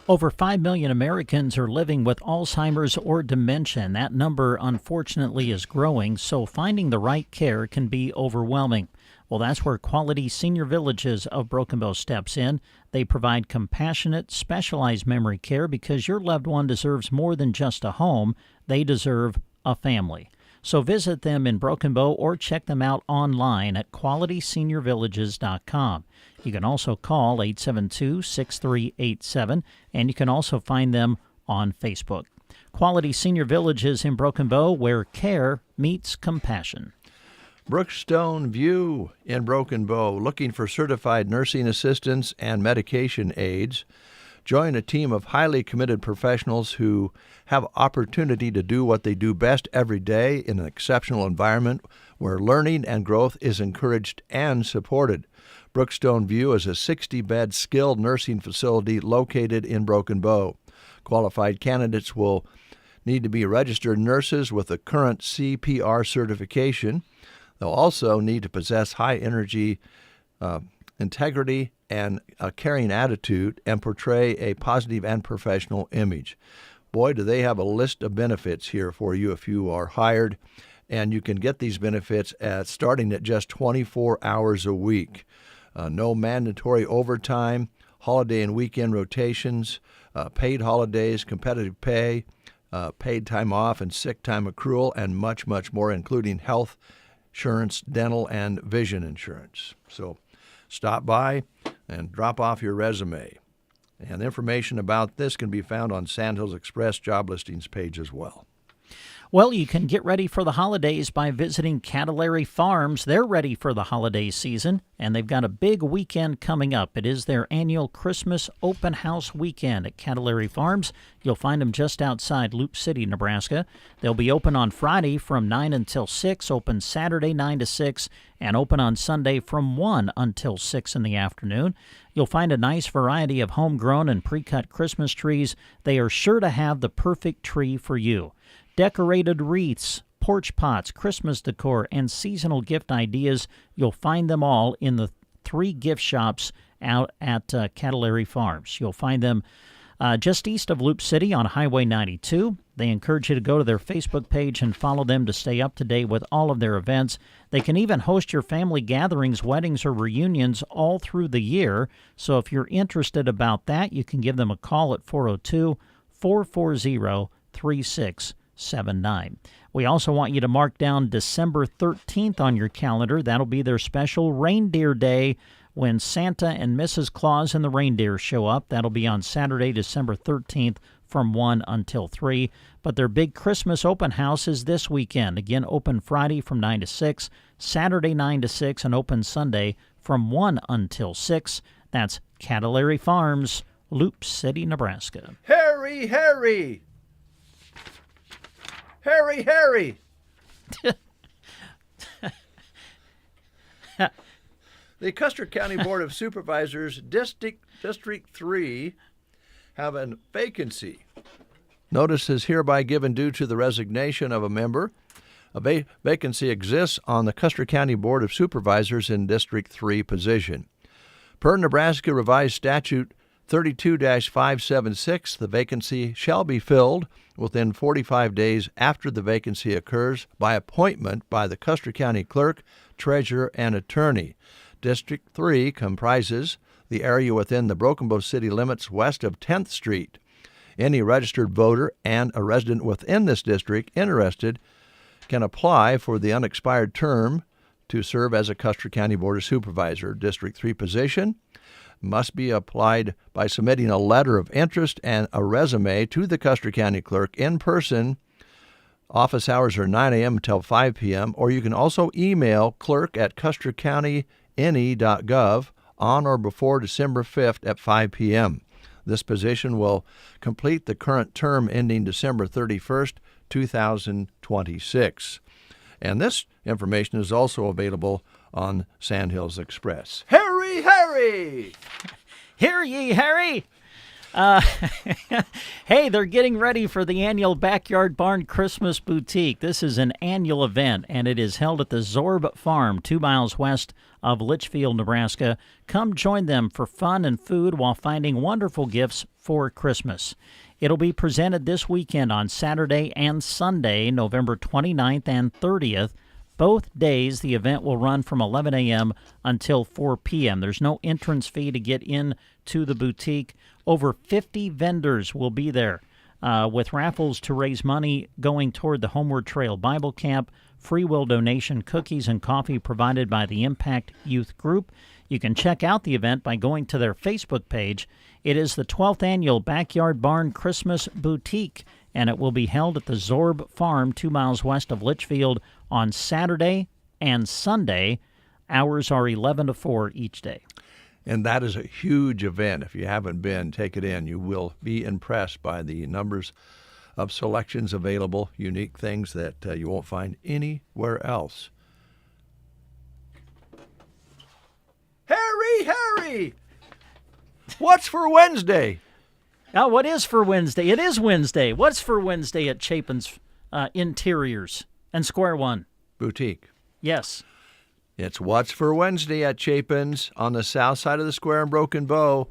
Over 5 million Americans are living with Alzheimer's or dementia. That number, unfortunately, is growing, so finding the right care can be overwhelming. Well, that's where Quality Senior Villages of Broken Bow steps in. They provide compassionate, specialized memory care because your loved one deserves more than just a home. They deserve a family. So visit them in Broken Bow or check them out online at QualitySeniorVillages.com. You can also call 872-6387, and you can also find them on Facebook. Quality Senior Villages in Broken Bow, where care meets compassion. Brookstone View in Broken Bow, looking for certified nursing assistants and medication aides. Join a team of highly committed professionals who have opportunity to do what they do best every day in an exceptional environment where learning and growth is encouraged and supported. Brookstone View is a 60-bed skilled nursing facility located in Broken Bow. Qualified candidates will need to be registered nurses with a current CPR certification. They'll also need to possess high energy, integrity, and a caring attitude and portray a positive and professional image. Boy, do they have a list of benefits here for you if you are hired, and you can get these benefits starting at just 24 hours a week. No mandatory overtime, holiday and weekend rotations, paid holidays, competitive pay, paid time off and sick time accrual, and much, much more, including health insurance, dental, and vision insurance. So stop by and drop off your resume. And information about this can be found on Sandhills Express job listings page as well. Well, you can get ready for the holidays by visiting Cattlary Farms. They're ready for the holiday season, and they've got a big weekend coming up. It is their annual Christmas open house weekend at Cattlary Farms. You'll find them just outside Loop City, Nebraska. They'll be open on Friday from 9 until 6, open Saturday 9 to 6, and open on Sunday from 1 until 6 in the afternoon. You'll find a nice variety of homegrown and pre-cut Christmas trees. They are sure to have the perfect tree for you. Decorated wreaths, porch pots, Christmas decor, and seasonal gift ideas. You'll find them all in the 3 gift shops out at Cattlary Farms. You'll find them just east of Loop City on Highway 92. They encourage you to go to their Facebook page and follow them to stay up to date with all of their events. They can even host your family gatherings, weddings, or reunions all through the year. So if you're interested about that, you can give them a call at 402-440-3679. We also want you to mark down December 13th on your calendar. That'll be their special Reindeer Day when Santa and Mrs. Claus and the reindeer show up. That'll be on Saturday, December 13th from 1 until 3. But their big Christmas open house is this weekend. Again, open Friday from 9 to 6, Saturday 9 to 6, and open Sunday from 1 until 6. That's Cattlary Farms, Loop City, Nebraska. Harry, Harry! Harry, Harry! The Custer County Board of Supervisors, District 3, have a vacancy. Notice is hereby given due to the resignation of a member. A vacancy exists on the Custer County Board of Supervisors in District 3 position. Per Nebraska Revised Statute 32-576, the vacancy shall be filled within 45 days after the vacancy occurs by appointment by the Custer County Clerk, Treasurer, and Attorney. District 3 comprises the area within the Broken Bow city limits west of 10th Street. Any registered voter and a resident within this district interested can apply for the unexpired term to serve as a Custer County Board of Supervisor. District 3 position must be applied by submitting a letter of interest and a resume to the Custer County Clerk in person. Office hours are 9 a.m. until 5 p.m., or you can also email clerk@custercountyne.gov on or before December 5th at 5 p.m. This position will complete the current term ending December 31st, 2026. And this information is also available on Sandhills Express. Harry, Harry! Hear ye, Harry! Hey, they're getting ready for the annual Backyard Barn Christmas Boutique. This is an annual event, and it is held at the Zorb Farm, 2 miles west of Litchfield, Nebraska. Come join them for fun and food while finding wonderful gifts for Christmas. It'll be presented this weekend on Saturday and Sunday, November 29th and 30th. Both days, the event will run from 11 a.m. until 4 p.m. There's no entrance fee to get in to the boutique. Over 50 vendors will be there with raffles to raise money going toward the Homeward Trail Bible Camp, free will donation, cookies, and coffee provided by the Impact Youth Group. You can check out the event by going to their Facebook page. It is the 12th annual Backyard Barn Christmas Boutique, and it will be held at the Zorb Farm, 2 miles west of Litchfield, on Saturday and Sunday. Hours are 11 to 4 each day. And that is a huge event. If you haven't been, take it in. You will be impressed by the numbers of selections available, unique things that you won't find anywhere else. Harry, Harry! What's for Wednesday? What is for Wednesday? It is Wednesday. What's for Wednesday at Chapin's Interiors and Square One? Boutique. Yes. It's What's for Wednesday at Chapin's on the south side of the square in Broken Bow.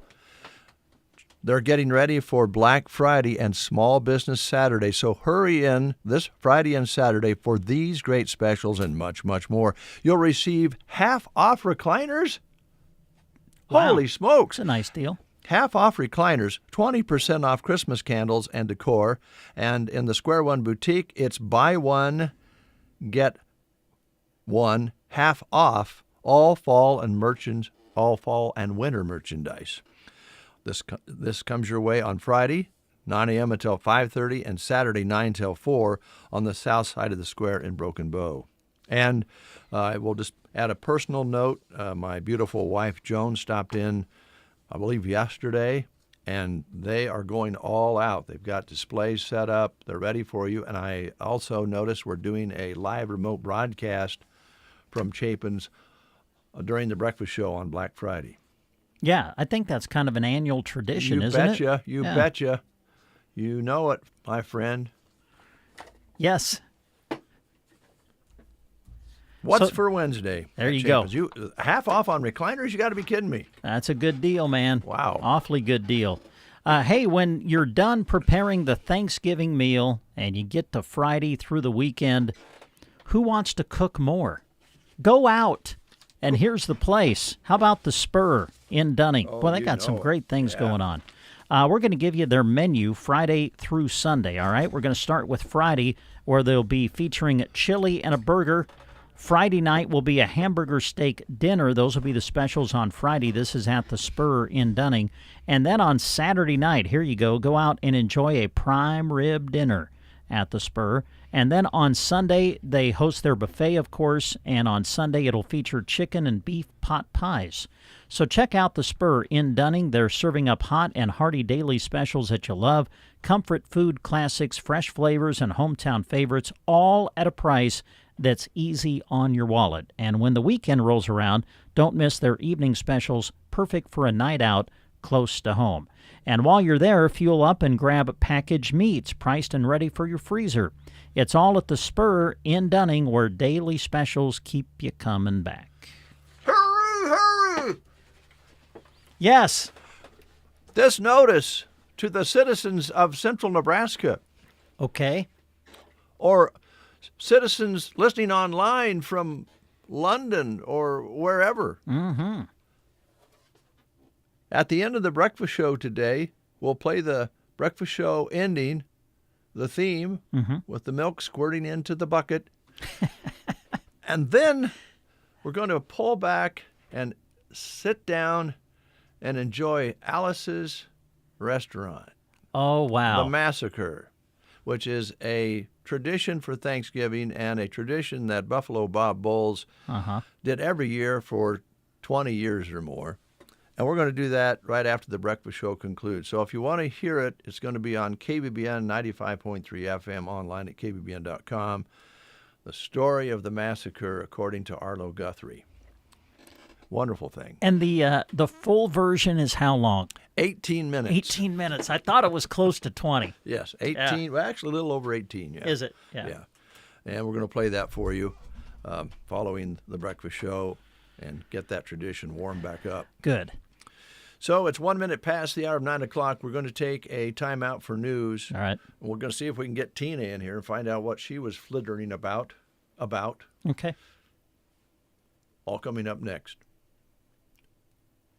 They're getting ready for Black Friday and Small Business Saturday, so hurry in this Friday and Saturday for these great specials and much, much more. You'll receive half-off recliners. Wow. Holy smokes. It's a nice deal. Half-off recliners, 20% off Christmas candles and decor, and in the Square One Boutique, it's buy one, get one, half off all fall and winter merchandise. This comes your way on Friday, 9 a.m. until 5:30, and Saturday 9 till 4 on the south side of the square in Broken Bow. And I will just add a personal note. My beautiful wife, Joan, stopped in, I believe, yesterday, and they are going all out. They've got displays set up. They're ready for you. And I also noticed we're doing a live remote broadcast from Chapin's during the breakfast show on Black Friday. Yeah, I think that's kind of an annual tradition, isn't it? You betcha. You know it, my friend. Yes. What's for Wednesday? There you go. You half off on recliners? You got to be kidding me. That's a good deal, man. Wow. Awfully good deal. Hey, when you're done preparing the Thanksgiving meal and you get to Friday through the weekend, who wants to cook more? Go out. And here's the place. How about the Spur in Dunning? Well, they got some great things going on. We're going to give you their menu Friday through Sunday, all right? We're going to start with Friday, where they'll be featuring chili and a burger. Friday night will be a hamburger steak dinner. Those will be the specials on Friday. This is at the Spur in Dunning. And then on Saturday night, here you go out and enjoy a prime rib dinner at the Spur. And then on Sunday, they host their buffet, of course, and on Sunday it'll feature chicken and beef pot pies. So check out the Spur in Dunning. They're serving up hot and hearty daily specials that you love, comfort food classics, fresh flavors, and hometown favorites, all at a price that's easy on your wallet. And when the weekend rolls around, don't miss their evening specials, perfect for a night out close to home. And while you're there, fuel up and grab packaged meats priced and ready for your freezer. It's all at the Spur in Dunning, where daily specials keep you coming back. Hurry! Yes. This notice to the citizens of central Nebraska. Okay. Or citizens listening online from London or wherever. Mm-hmm. At the end of the breakfast show today, we'll play the breakfast show ending, the theme, with the milk squirting into the bucket. And then we're going to pull back and sit down and enjoy Alice's restaurant. Oh, wow. The Massacre, which is a tradition for Thanksgiving and a tradition that Buffalo Bob Bowles did every year for 20 years or more. And we're going to do that right after the breakfast show concludes. So if you want to hear it, it's going to be on KBBN 95.3 FM, online at kbbn.com. The story of the massacre, according to Arlo Guthrie. Wonderful thing. And the full version is how long? 18 minutes. 18 minutes. I thought it was close to 20. Yes, 18. Yeah. Well, actually, a little over 18. Yeah. Is it? Yeah. And we're going to play that for you following the breakfast show and get that tradition warmed back up. Good. So it's 1 minute past the hour of 9 o'clock. We're going to take a timeout for news. All right. And we're going to see if we can get Tina in here and find out what she was flittering about. Okay. All coming up next.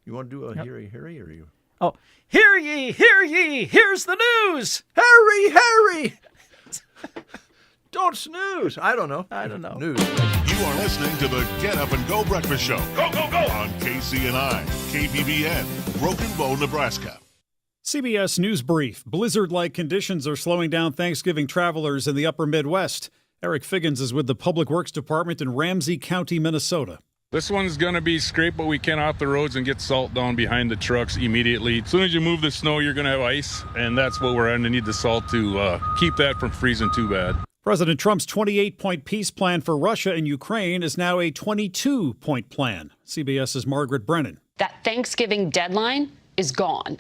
You want to do a hear ye, or you? Oh, hear ye, here's the news. Hurry! Don't snooze. I don't know. News. You are listening to the Get Up and Go Breakfast Show. Go on KCNI, KBBN, Broken Bow, Nebraska. CBS News Brief. Blizzard-like conditions are slowing down Thanksgiving travelers in the upper Midwest. Eric Figgins is with the Public Works Department in Ramsey County, Minnesota. This one's going to be scrape what we can off the roads and get salt down behind the trucks immediately. As soon as you move the snow, you're going to have ice, and that's what we're going to need the salt to keep that from freezing too bad. President Trump's 28-point peace plan for Russia and Ukraine is now a 22-point plan. CBS's Margaret Brennan. That Thanksgiving deadline is gone.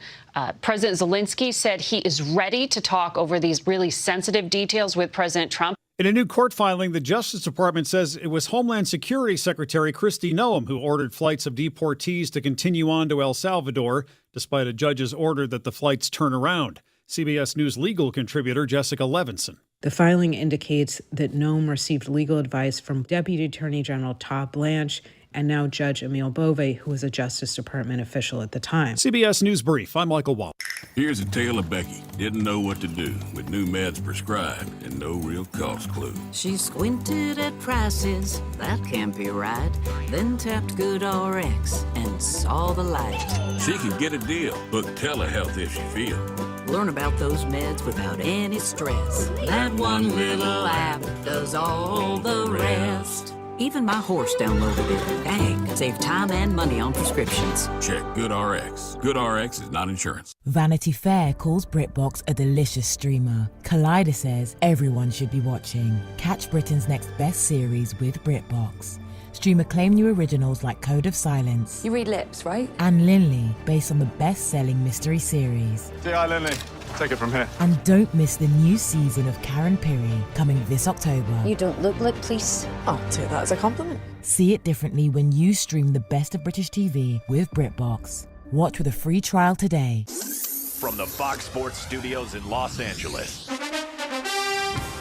President Zelensky said he is ready to talk over these really sensitive details with President Trump. In a new court filing, the Justice Department says it was Homeland Security Secretary Kristi Noem who ordered flights of deportees to continue on to El Salvador, despite a judge's order that the flights turn around. CBS News legal contributor Jessica Levinson. The filing indicates that Noem received legal advice from Deputy Attorney General Todd Blanche and now Judge Emile Bove, who was a Justice Department official at the time. CBS News Brief. I'm Michael Wall. Here's a tale of Becky. Didn't know what to do with new meds prescribed and no real cost clue. She squinted at prices, that can't be right. Then tapped GoodRx and saw the light. She could get a deal. Book telehealth if she feels. Learn about those meds without any stress. That one little app does all the rest. Even my horse downloaded it. Dang, save time and money on prescriptions. Check GoodRx. GoodRx is not insurance. Vanity Fair calls BritBox a delicious streamer. Collider says everyone should be watching. Catch Britain's next best series with BritBox. Stream acclaimed new originals like Code of Silence. You read lips, right? And Linley, based on the best-selling mystery series. Say hi, Linley. Take it from here. And don't miss the new season of Karen Piri, coming this October. You don't look like police. I'll take that as a compliment. See it differently when you stream the best of British TV with BritBox. Watch with a free trial today. From the Fox Sports Studios in Los Angeles,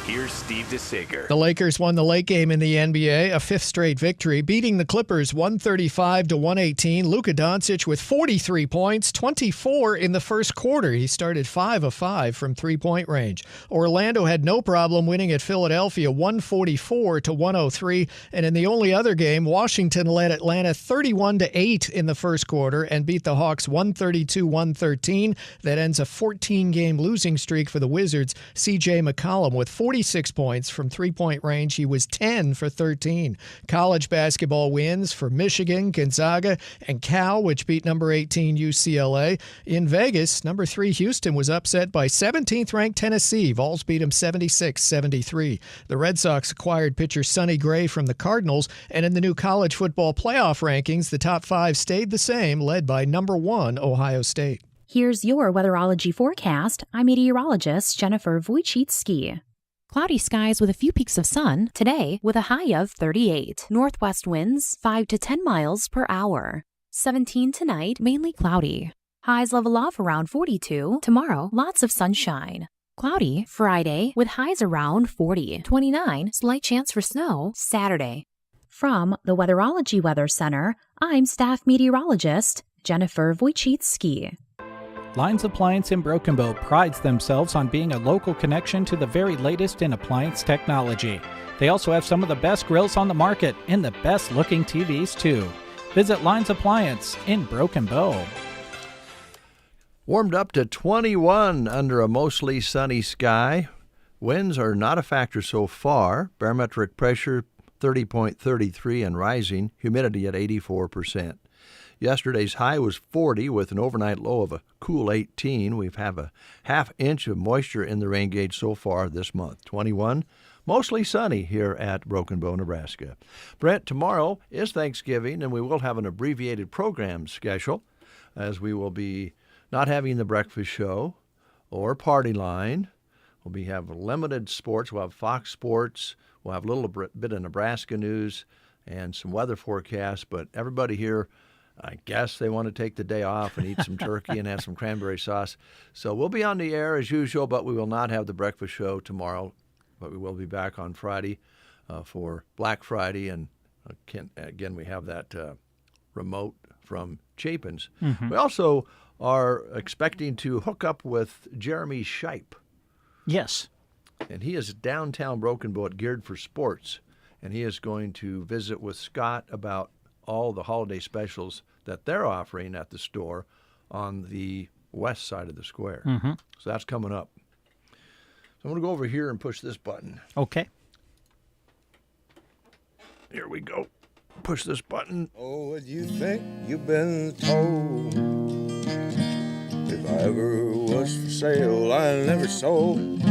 here's Steve DeSager. The Lakers won the late game in the NBA, a fifth straight victory, beating the Clippers 135-118. Luka Doncic with 43 points, 24 in the first quarter. He started 5 of 5 from three-point range. Orlando had no problem winning at Philadelphia 144-103. And in the only other game, Washington led Atlanta 31-8 in the first quarter and beat the Hawks 132-113. That ends a 14-game losing streak for the Wizards. C.J. McCollum with 46 points from three-point range. He was 10 for 13. College basketball wins for Michigan, Gonzaga, and Cal, which beat number 18 UCLA. In Vegas, number 3 Houston was upset by 17th-ranked Tennessee. Vols beat them 76-73. The Red Sox acquired pitcher Sonny Gray from the Cardinals, and in the new college football playoff rankings, the top 5 stayed the same, led by number 1 Ohio State. Here's your weatherology forecast. I'm meteorologist Jennifer Wojcicki. Cloudy skies with a few peaks of sun today with a high of 38. Northwest winds 5 to 10 miles per hour. 17 tonight, mainly cloudy. Highs level off around 42. Tomorrow, lots of sunshine. Cloudy Friday with highs around 40. 29, slight chance for snow Saturday. From the Weatherology Weather Center, I'm staff meteorologist Jennifer Wojcicki. Lines Appliance in Broken Bow prides themselves on being a local connection to the very latest in appliance technology. They also have some of the best grills on the market and the best looking TVs too. Visit Lines Appliance in Broken Bow. Warmed up to 21 under a mostly sunny sky. Winds are not a factor so far. Barometric pressure 30.33 and rising. Humidity at 84%. Yesterday's high was 40 with an overnight low of a cool 18. We've have a half inch of moisture in the rain gauge so far this month. 21, mostly sunny here at Broken Bow, Nebraska. Brent, tomorrow is Thanksgiving, and we will have an abbreviated program schedule as we will be not having the breakfast show or party line. We'll have limited sports. We'll have Fox Sports. We'll have a little bit of Nebraska news and some weather forecasts, but everybody here, I guess they want to take the day off and eat some turkey and have some cranberry sauce. So we'll be on the air as usual, but we will not have the breakfast show tomorrow. But we will be back on Friday for Black Friday. And again, we have that remote from Chapin's. Mm-hmm. We also are expecting to hook up with Jeremy Shipe. Yes. And he is downtown Broken Bow at Geared for Sports. And he is going to visit with Scott about all the holiday specials that they're offering at the store on the west side of the square. Mm-hmm. So that's coming up. So I'm going to go over here and push this button. Okay. Here we go. Push this button. Oh, what you think you've been told? If I ever was for sale, I never sold.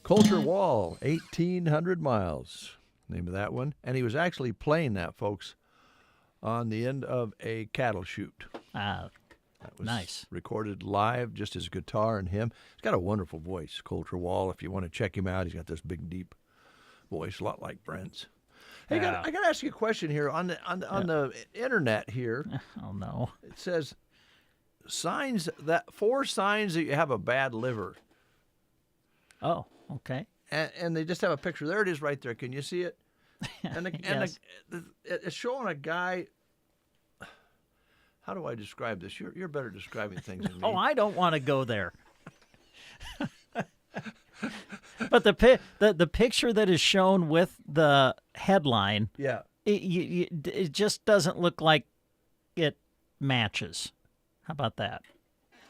Coulter Wall, 1,800 miles, name of that one. And he was actually playing that, folks, on the end of a cattle chute. That was nice. Recorded live, just his guitar and him. He's got a wonderful voice, Coulter Wall. If you want to check him out, he's got this big, deep voice, a lot like Brent's. Hey, I got to ask you a question here. On the internet here. Oh, no. It says 4 signs that you have a bad liver. Oh, okay. And they just have a picture. There it is right there. Can you see it? And, Yes. It's showing a guy. How do I describe this? You're better describing things than me. Oh, I don't want to go there. But the picture that is shown with the headline, yeah, it just doesn't look like it matches. How about that?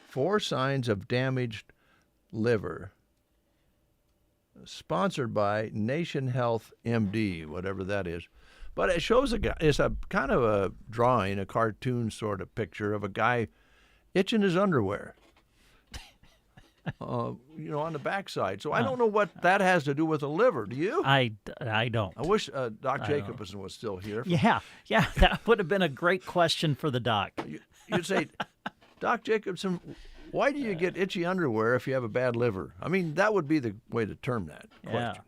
4 signs of damaged liver. Sponsored by Nation Health MD, whatever that is. But it shows a guy. It's a kind of a drawing, a cartoon sort of picture of a guy itching his underwear. On the backside. So I don't know what that has to do with the liver. Do you? I don't. I wish Doc Jacobson was still here. Yeah, that would have been a great question for the doc. You'd say, Doc Jacobson, why do you get itchy underwear if you have a bad liver? I mean, that would be the way to term that question.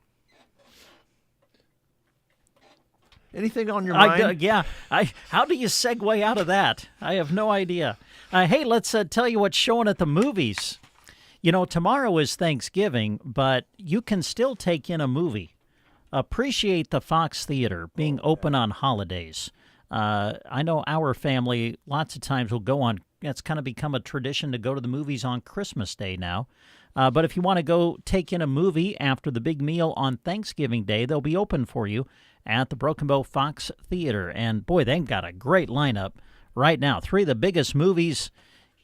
Anything on your mind? How do you segue out of that? I have no idea. Hey, let's tell you what's showing at the movies. You know, tomorrow is Thanksgiving, but you can still take in a movie. Appreciate the Fox Theater being open on holidays. I know our family lots of times will go on. It's kind of become a tradition to go to the movies on Christmas Day now. But if you want to go take in a movie after the big meal on Thanksgiving Day, they'll be open for you at the Broken Bow Fox Theater. And boy, they've got a great lineup right now. 3 of the biggest movies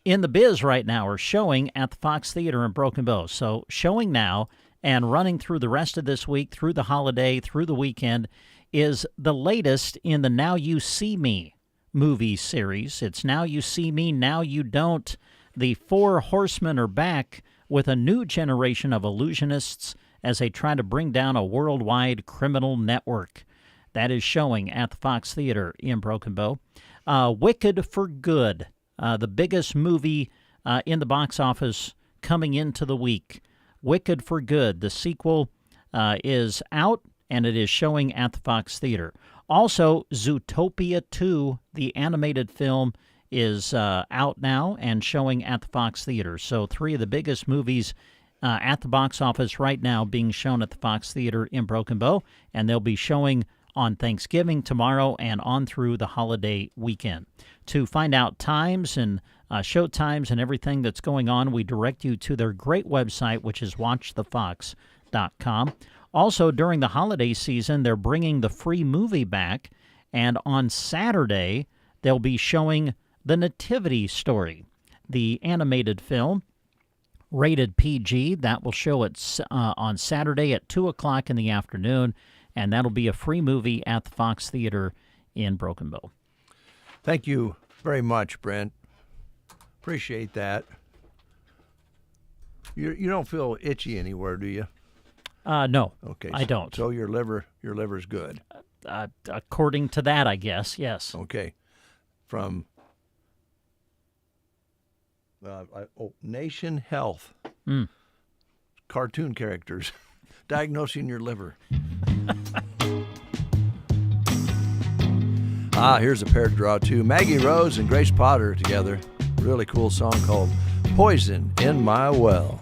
in the biz right now are showing at the Fox Theater in Broken Bow. So showing now and running through the rest of this week, through the holiday, through the weekend, is the latest in the Now You See Me movie series. It's Now You See Me, Now You Don't. The 4 horsemen are back with a new generation of illusionists as they try to bring down a worldwide criminal network. That is showing at the Fox Theater in Broken Bow. Wicked for Good, the biggest movie in the box office coming into the week. Wicked for Good, the sequel is out, and it is showing at the Fox Theater. Also, Zootopia 2, the animated film, is out now and showing at the Fox Theater. So 3 of the biggest movies at the box office right now being shown at the Fox Theater in Broken Bow, and they'll be showing on Thanksgiving tomorrow and on through the holiday weekend. To find out times and show times and everything that's going on, we direct you to their great website, which is watchthefox.com. Also, during the holiday season, they're bringing the free movie back, and on Saturday, they'll be showing The Nativity Story, the animated film, rated PG. That will show on Saturday at 2 o'clock in the afternoon, and that'll be a free movie at the Fox Theater in Broken Bow. Thank you very much, Brent. Appreciate that. You don't feel itchy anywhere, do you? No. Okay. I don't. So your liver's good. According to that, I guess, yes. Okay. From Nation Health. Cartoon characters diagnosing your liver. Here's a pair to draw to. Maggie Rose and Grace Potter together. Really cool song called Poison in My Well.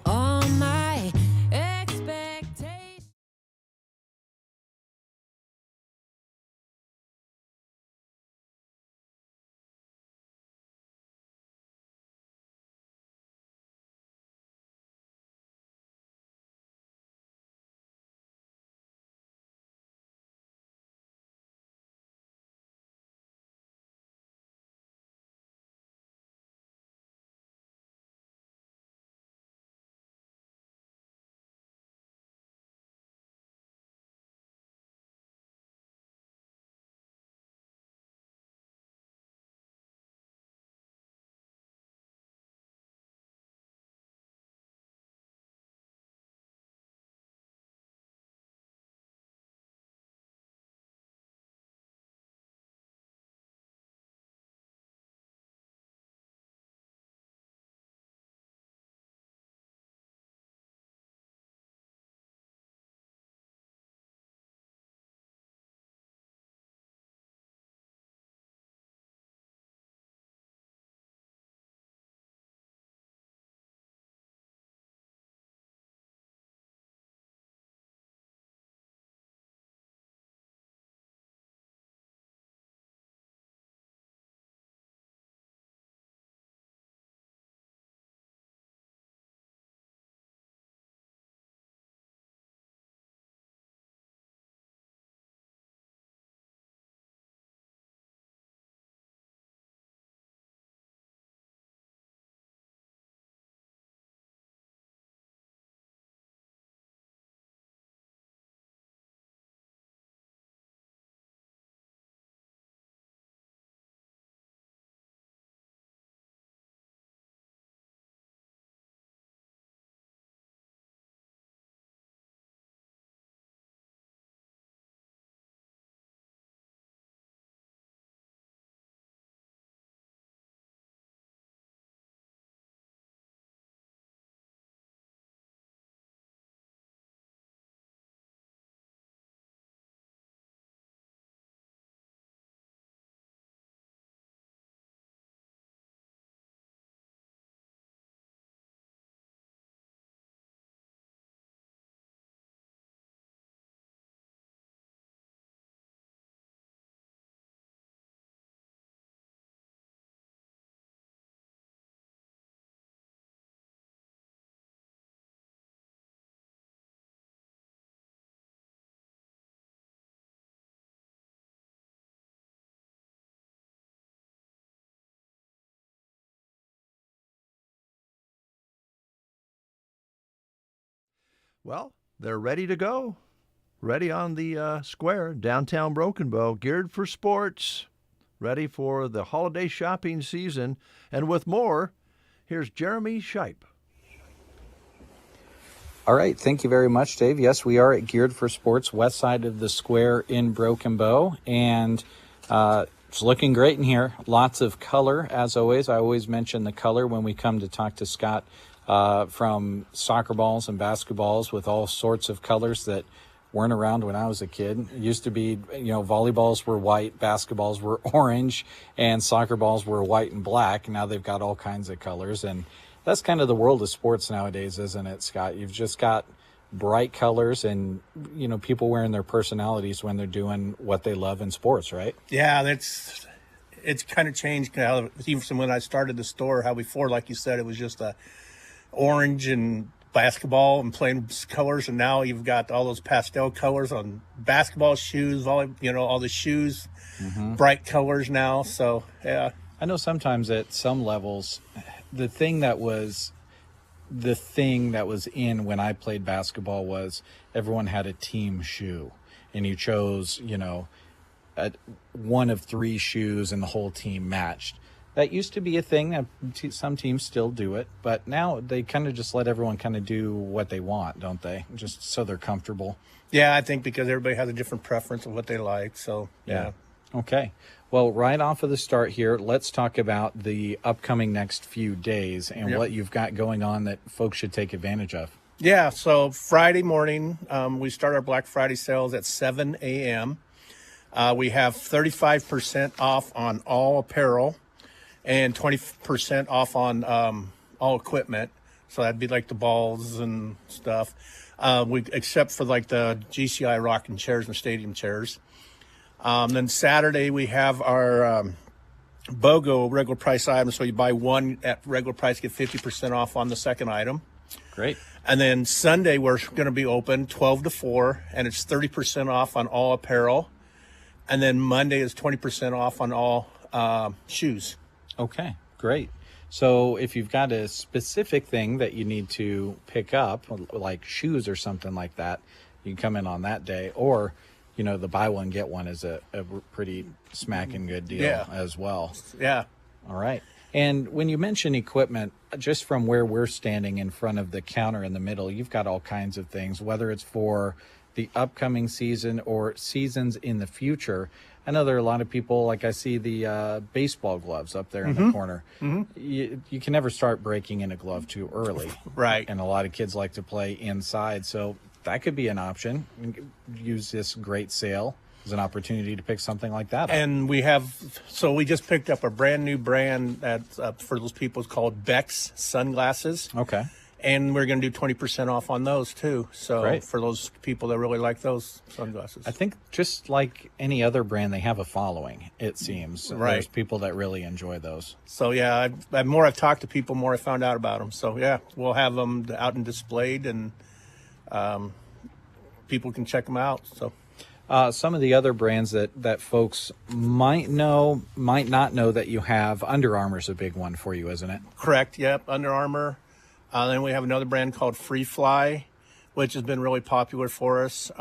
Well, they're ready to go. Ready on the square, downtown Broken Bow, geared for sports. Ready for the holiday shopping season. And with more, here's Jeremy Shipe. All right. Thank you very much, Dave. Yes, we are at Geared for Sports, west side of the square in Broken Bow. And it's looking great in here. Lots of color, as always. I always mention the color when we come to talk to Scott from soccer balls and basketballs with all sorts of colors that weren't around when I was a kid. It used to be, volleyballs were white, basketballs were orange, and soccer balls were white and black. Now they've got all kinds of colors. And that's kind of the world of sports nowadays, isn't it, Scott? You've just got bright colors and, people wearing their personalities when they're doing what they love in sports, right? Yeah, it's kind of changed. Even from when I started the store, how before, like you said, it was just a orange and basketball and plain colors, and now you've got all those pastel colors on basketball shoes, all the shoes, bright colors now. So, yeah. I know sometimes at some levels, the thing that was in when I played basketball was everyone had a team shoe, and you chose, one of three shoes and the whole team matched. That used to be a thing. That some teams still do it, but now they kind of just let everyone kind of do what they want, don't they? Just so they're comfortable. Yeah, I think because everybody has a different preference of what they like. So, yeah. Okay. Well, right off of the start here, let's talk about the upcoming next few days and what you've got going on that folks should take advantage of. Yeah, so Friday morning, we start our Black Friday sales at 7 a.m. We have 35% off on all apparel and 20% off on all equipment. So that'd be like the balls and stuff. Except for like the GCI rocking chairs and stadium chairs. Then Saturday we have our BOGO regular price items. So you buy one at regular price, get 50% off on the second item. Great. And then Sunday we're going to be open 12 to 4, and it's 30% off on all apparel. And then Monday is 20% off on all shoes. Okay, great. So if you've got a specific thing that you need to pick up, like shoes or something like that, you can come in on that day. Or, the buy one, get one is a pretty smacking good deal as well. Yeah. All right. And when you mention equipment, just from where we're standing in front of the counter in the middle, you've got all kinds of things, whether it's for the upcoming season or seasons in the future. I know there are a lot of people, like I see the baseball gloves up there in the corner. You can never start breaking in a glove too early. Right. And a lot of kids like to play inside. So that could be an option. Use this great sale as an opportunity to pick something like that up. And we just picked up a brand new brand that's for those people. It's called Beck's Sunglasses. Okay. And we're going to do 20% off on those too. So Great. For those people that really like those sunglasses. I think just like any other brand, they have a following, it seems. Right. There's people that really enjoy those. So yeah, the more I've talked to people, more I found out about them. So yeah, we'll have them out and displayed, and people can check them out. So some of the other brands that folks might not know that you have, Under Armour's a big one for you, isn't it? Correct. Yep. Under Armour. Then we have another brand called Free Fly, which has been really popular for us.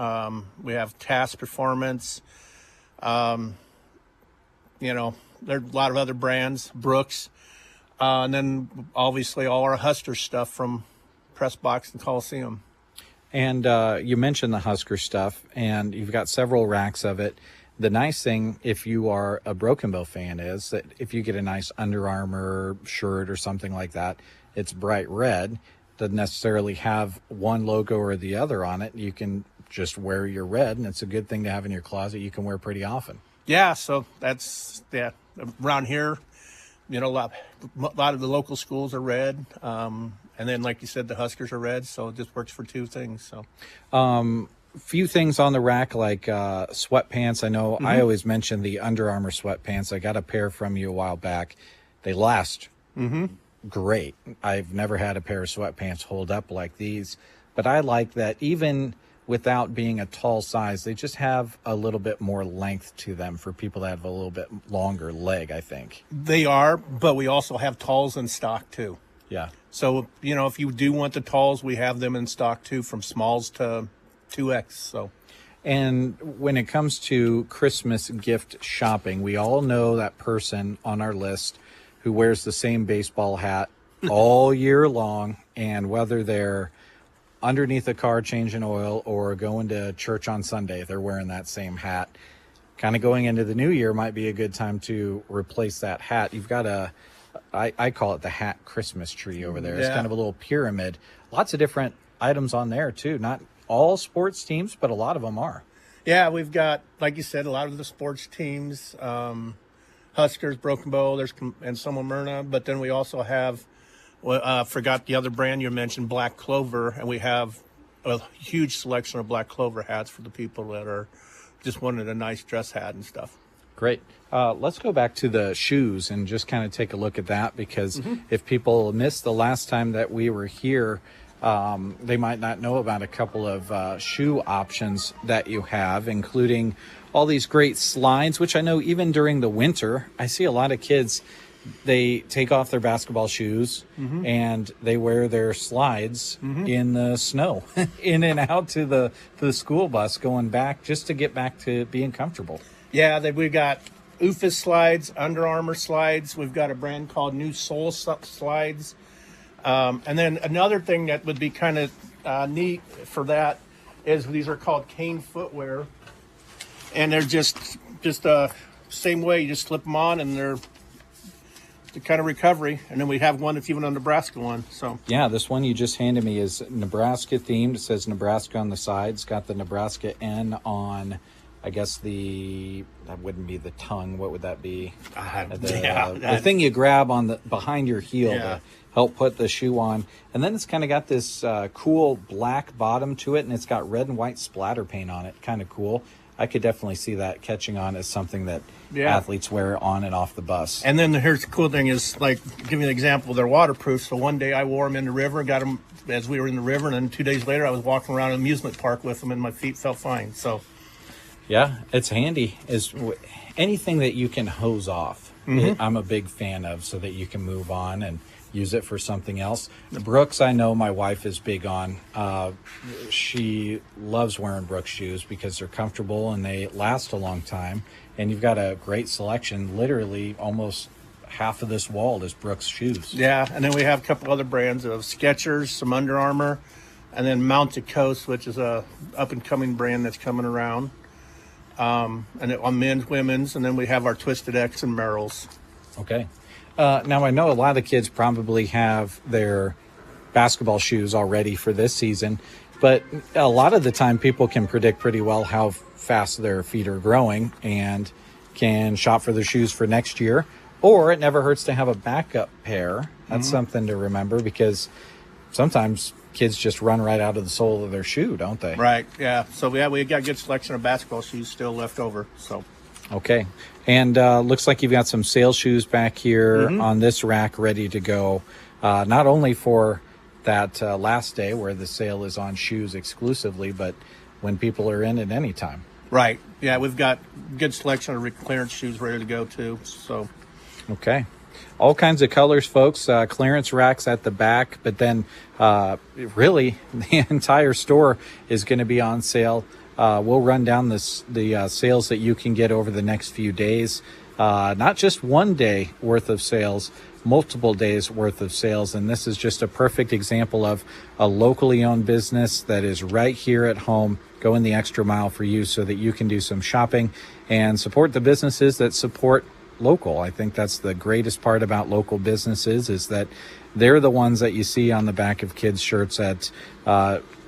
We have Task Performance. There are a lot of other brands, Brooks. And then obviously all our Husker stuff from Press Box and Coliseum. And you mentioned the Husker stuff, and you've got several racks of it. The nice thing, if you are a Broken Bow fan, is that if you get a nice Under Armour shirt or something like that, it's bright red, doesn't necessarily have one logo or the other on it. You can just wear your red, and it's a good thing to have in your closet. You can wear pretty often. Yeah, so that's, around here, a lot of the local schools are red. And then, like you said, the Huskers are red, so it just works for two things. So, few things on the rack, like sweatpants. I know I always mention the Under Armour sweatpants. I got a pair from you a while back. They last great. I've never had a pair of sweatpants hold up like these, but I like that even without being a tall size, they just have a little bit more length to them for people that have a little bit longer leg, I think. They are, but we also have talls in stock too. Yeah. So, if you do want the talls, we have them in stock too, from smalls to 2X. So. And when it comes to Christmas gift shopping, we all know that person on our list who wears the same baseball hat all year long, and whether they're underneath a car changing oil or going to church on Sunday, they're wearing that same hat. Kind of going into the new year might be a good time to replace that hat. You've got I call it the hat Christmas tree over there. It's kind of a little pyramid. Lots of different items on there too. Not all sports teams, but a lot of them are. Yeah, we've got, like you said, a lot of the sports teams, Huskers, Broken Bow, and some of Myrna. But then we also have, forgot the other brand you mentioned, Black Clover, and we have a huge selection of Black Clover hats for the people that are just wanted a nice dress hat and stuff. Great. Let's go back to the shoes and just kind of take a look at that, because if people missed the last time that we were here, they might not know about a couple of shoe options that you have, including all these great slides, which I know even during the winter, I see a lot of kids, they take off their basketball shoes and they wear their slides in the snow, in and out to the school bus going back just to get back to being comfortable. Yeah, we've got OOFIS slides, Under Armour slides. We've got a brand called New Soul slides. And then another thing that would be kind of neat for that is these are called cane footwear, and they're just same way. You just slip them on, and they're the kind of recovery. And then we have one that's even a Nebraska one. So yeah, this one you just handed me is Nebraska themed. It says Nebraska on the side. It's got the Nebraska N on, I guess that wouldn't be the tongue. What would that be? The thing you grab on behind your heel to help put the shoe on. And then it's kind of got this cool black bottom to it, and it's got red and white splatter paint on it. Kind of cool. I could definitely see that catching on as something that athletes wear on and off the bus. And then here's the cool thing is, like, give you an example, they're waterproof. So one day I wore them in the river, got them as we were in the river, and then 2 days later I was walking around an amusement park with them, and my feet felt fine. So yeah, it's handy. Is anything that you can hose off, I'm a big fan of, so that you can move on and use it for something else. Brooks, I know my wife is big on. She loves wearing Brooks shoes because they're comfortable and they last a long time. And you've got a great selection. Literally almost half of this wall is Brooks shoes. Yeah, and then we have a couple other brands of Skechers, some Under Armour, and then Mounted Coast, which is a up-and-coming brand that's coming around. And on men's, women's, and then we have our Twisted X and Merrells. Okay. Now, I know a lot of kids probably have their basketball shoes already for this season, but a lot of the time people can predict pretty well how fast their feet are growing and can shop for their shoes for next year, or it never hurts to have a backup pair. That's something to remember, because sometimes kids just run right out of the sole of their shoe, don't they? Right, yeah. So, we got a good selection of basketball shoes still left over, so. Okay. And looks like you've got some sale shoes back here on this rack ready to go, not only for that last day where the sale is on shoes exclusively, but when people are in at any time. Right. Yeah, we've got good selection of clearance shoes ready to go, too. So. Okay. All kinds of colors, folks. Clearance racks at the back, but then really the entire store is going to be on sale. We'll run down the sales that you can get over the next few days. Not just one day worth of sales, multiple days worth of sales. And this is just a perfect example of a locally owned business that is right here at home, going the extra mile for you so that you can do some shopping and support the businesses that support local. I think that's the greatest part about local businesses, is that they're the ones that you see on the back of kids' shirts at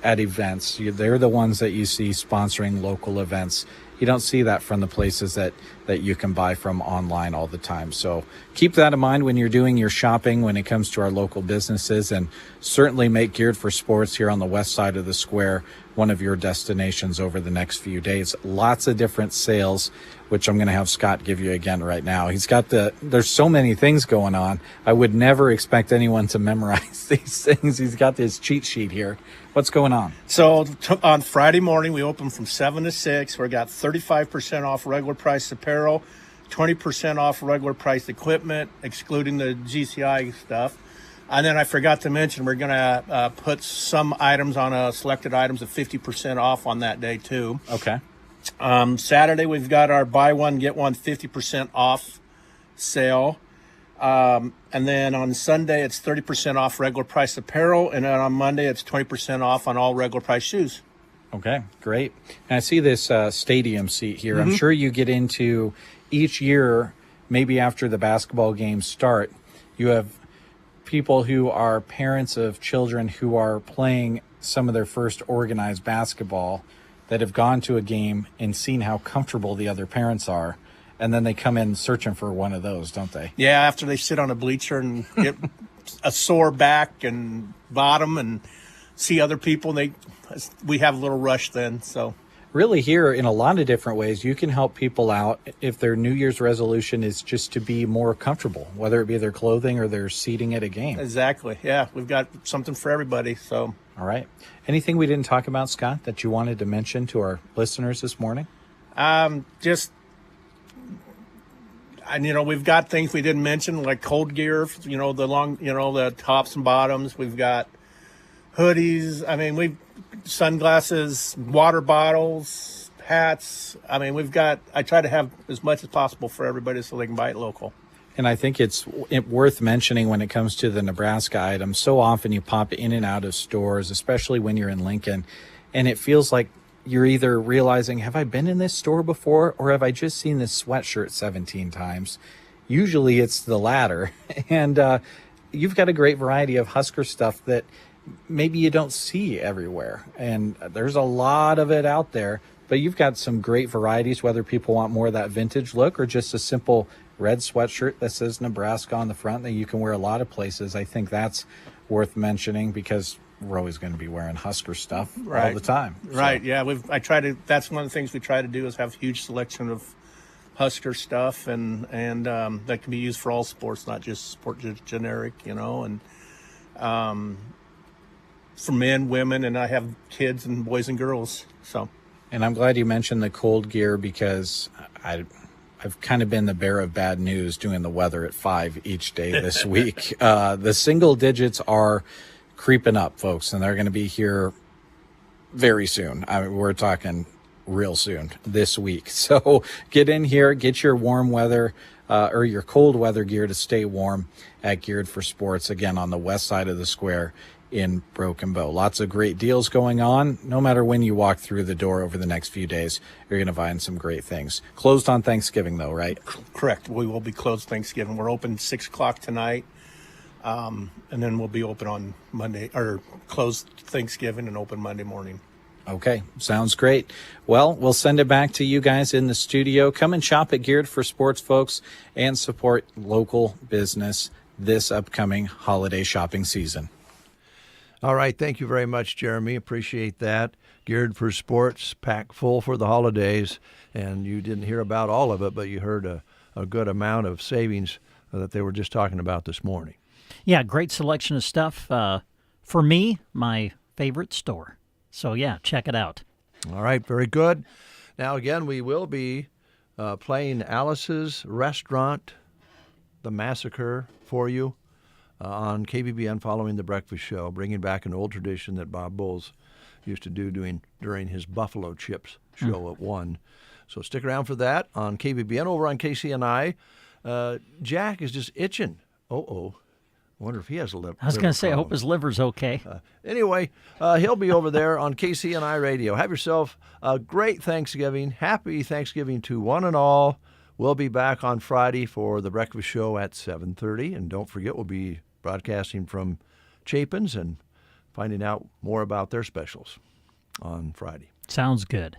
events. They're the ones that you see sponsoring local events. You don't see that from the places that you can buy from online all the time. So keep that in mind when you're doing your shopping when it comes to our local businesses, and certainly make Geared for Sports here on the west side of the square one of your destinations over the next few days. Lots of different sales, which I'm going to have Scott give you again right now. He's got there's so many things going on. I would never expect anyone to memorize these things. He's got this cheat sheet here. What's going on? So on Friday morning, we open from 7 to 6. We got 35% off regular price apparel, 20% off regular price equipment, excluding the GCI stuff. And then I forgot to mention, we're going to put some items on selected items at 50% off on that day, too. Okay. Saturday, we've got our buy one, get one 50% off sale. And then on Sunday, it's 30% off regular price apparel. And then on Monday, it's 20% off on all regular price shoes. Okay, great. And I see this stadium seat here. I'm sure you get into each year, maybe after the basketball games start, you have people who are parents of children who are playing some of their first organized basketball that have gone to a game and seen how comfortable the other parents are. And then they come in searching for one of those, don't they? Yeah, after they sit on a bleacher and get a sore back and bottom and see other people, we have a little rush then. So really here in a lot of different ways, you can help people out if their New Year's resolution is just to be more comfortable, whether it be their clothing or their seating at a game. Exactly. Yeah, we've got something for everybody. So, all right. Anything we didn't talk about, Scott, that you wanted to mention to our listeners this morning? We've got things we didn't mention, like cold gear, the tops and bottoms. We've got hoodies. We've sunglasses, water bottles, hats. I try to have as much as possible for everybody so they can buy it local. And I think it's worth mentioning when it comes to the Nebraska items. So often you pop in and out of stores, especially when you're in Lincoln, and it feels like you're either realizing, have I been in this store before, or have I just seen this sweatshirt 17 times? Usually it's the latter. And you've got a great variety of Husker stuff that maybe you don't see everywhere. And there's a lot of it out there, but you've got some great varieties, whether people want more of that vintage look or just a simple red sweatshirt that says Nebraska on the front that you can wear a lot of places. I think that's worth mentioning because we're always going to be wearing Husker stuff all the time. Right. So. Yeah. That's one of the things we try to do is have a huge selection of Husker stuff and that can be used for all sports, not just sport generic, and for men, women, and I have kids and boys and girls. So. And I'm glad you mentioned the cold gear because I've kind of been the bearer of bad news doing the weather at 5 each day this week. The single digits are creeping up, folks, and they're going to be here very soon. We're talking real soon this week. So get in here, get your warm weather or your cold weather gear to stay warm at Geared for Sports, again, on the west side of the square in Broken Bow. Lots of great deals going on. No matter when you walk through the door over the next few days, you're going to find some great things. Closed on Thanksgiving, though, right? Correct. We will be closed Thanksgiving. We're open 6 o'clock tonight. And then we'll be open on Monday, or closed Thanksgiving and open Monday morning. Okay, sounds great. Well, we'll send it back to you guys in the studio. Come and shop at Geared for Sports, folks, and support local business this upcoming holiday shopping season. All right, thank you very much, Jeremy. Appreciate that. Geared for Sports, packed full for the holidays, and you didn't hear about all of it, but you heard a good amount of savings that they were just talking about this morning. Yeah, great selection of stuff. For me, my favorite store. So, yeah, check it out. All right, very good. Now, again, we will be playing Alice's Restaurant, The Massacre, for you on KBBN following the breakfast show, bringing back an old tradition that Bob Bowles used to do during his Buffalo Chips show at 1. So stick around for that on KBBN. Over on KCNI, Jack is just itching. I wonder if he has a liver. I was going to say, I hope his liver's okay. Anyway, he'll be over there on KCNI Radio. Have yourself a great Thanksgiving. Happy Thanksgiving to one and all. We'll be back on Friday for the breakfast show at 7:30. And don't forget, we'll be broadcasting from Chapin's and finding out more about their specials on Friday. Sounds good.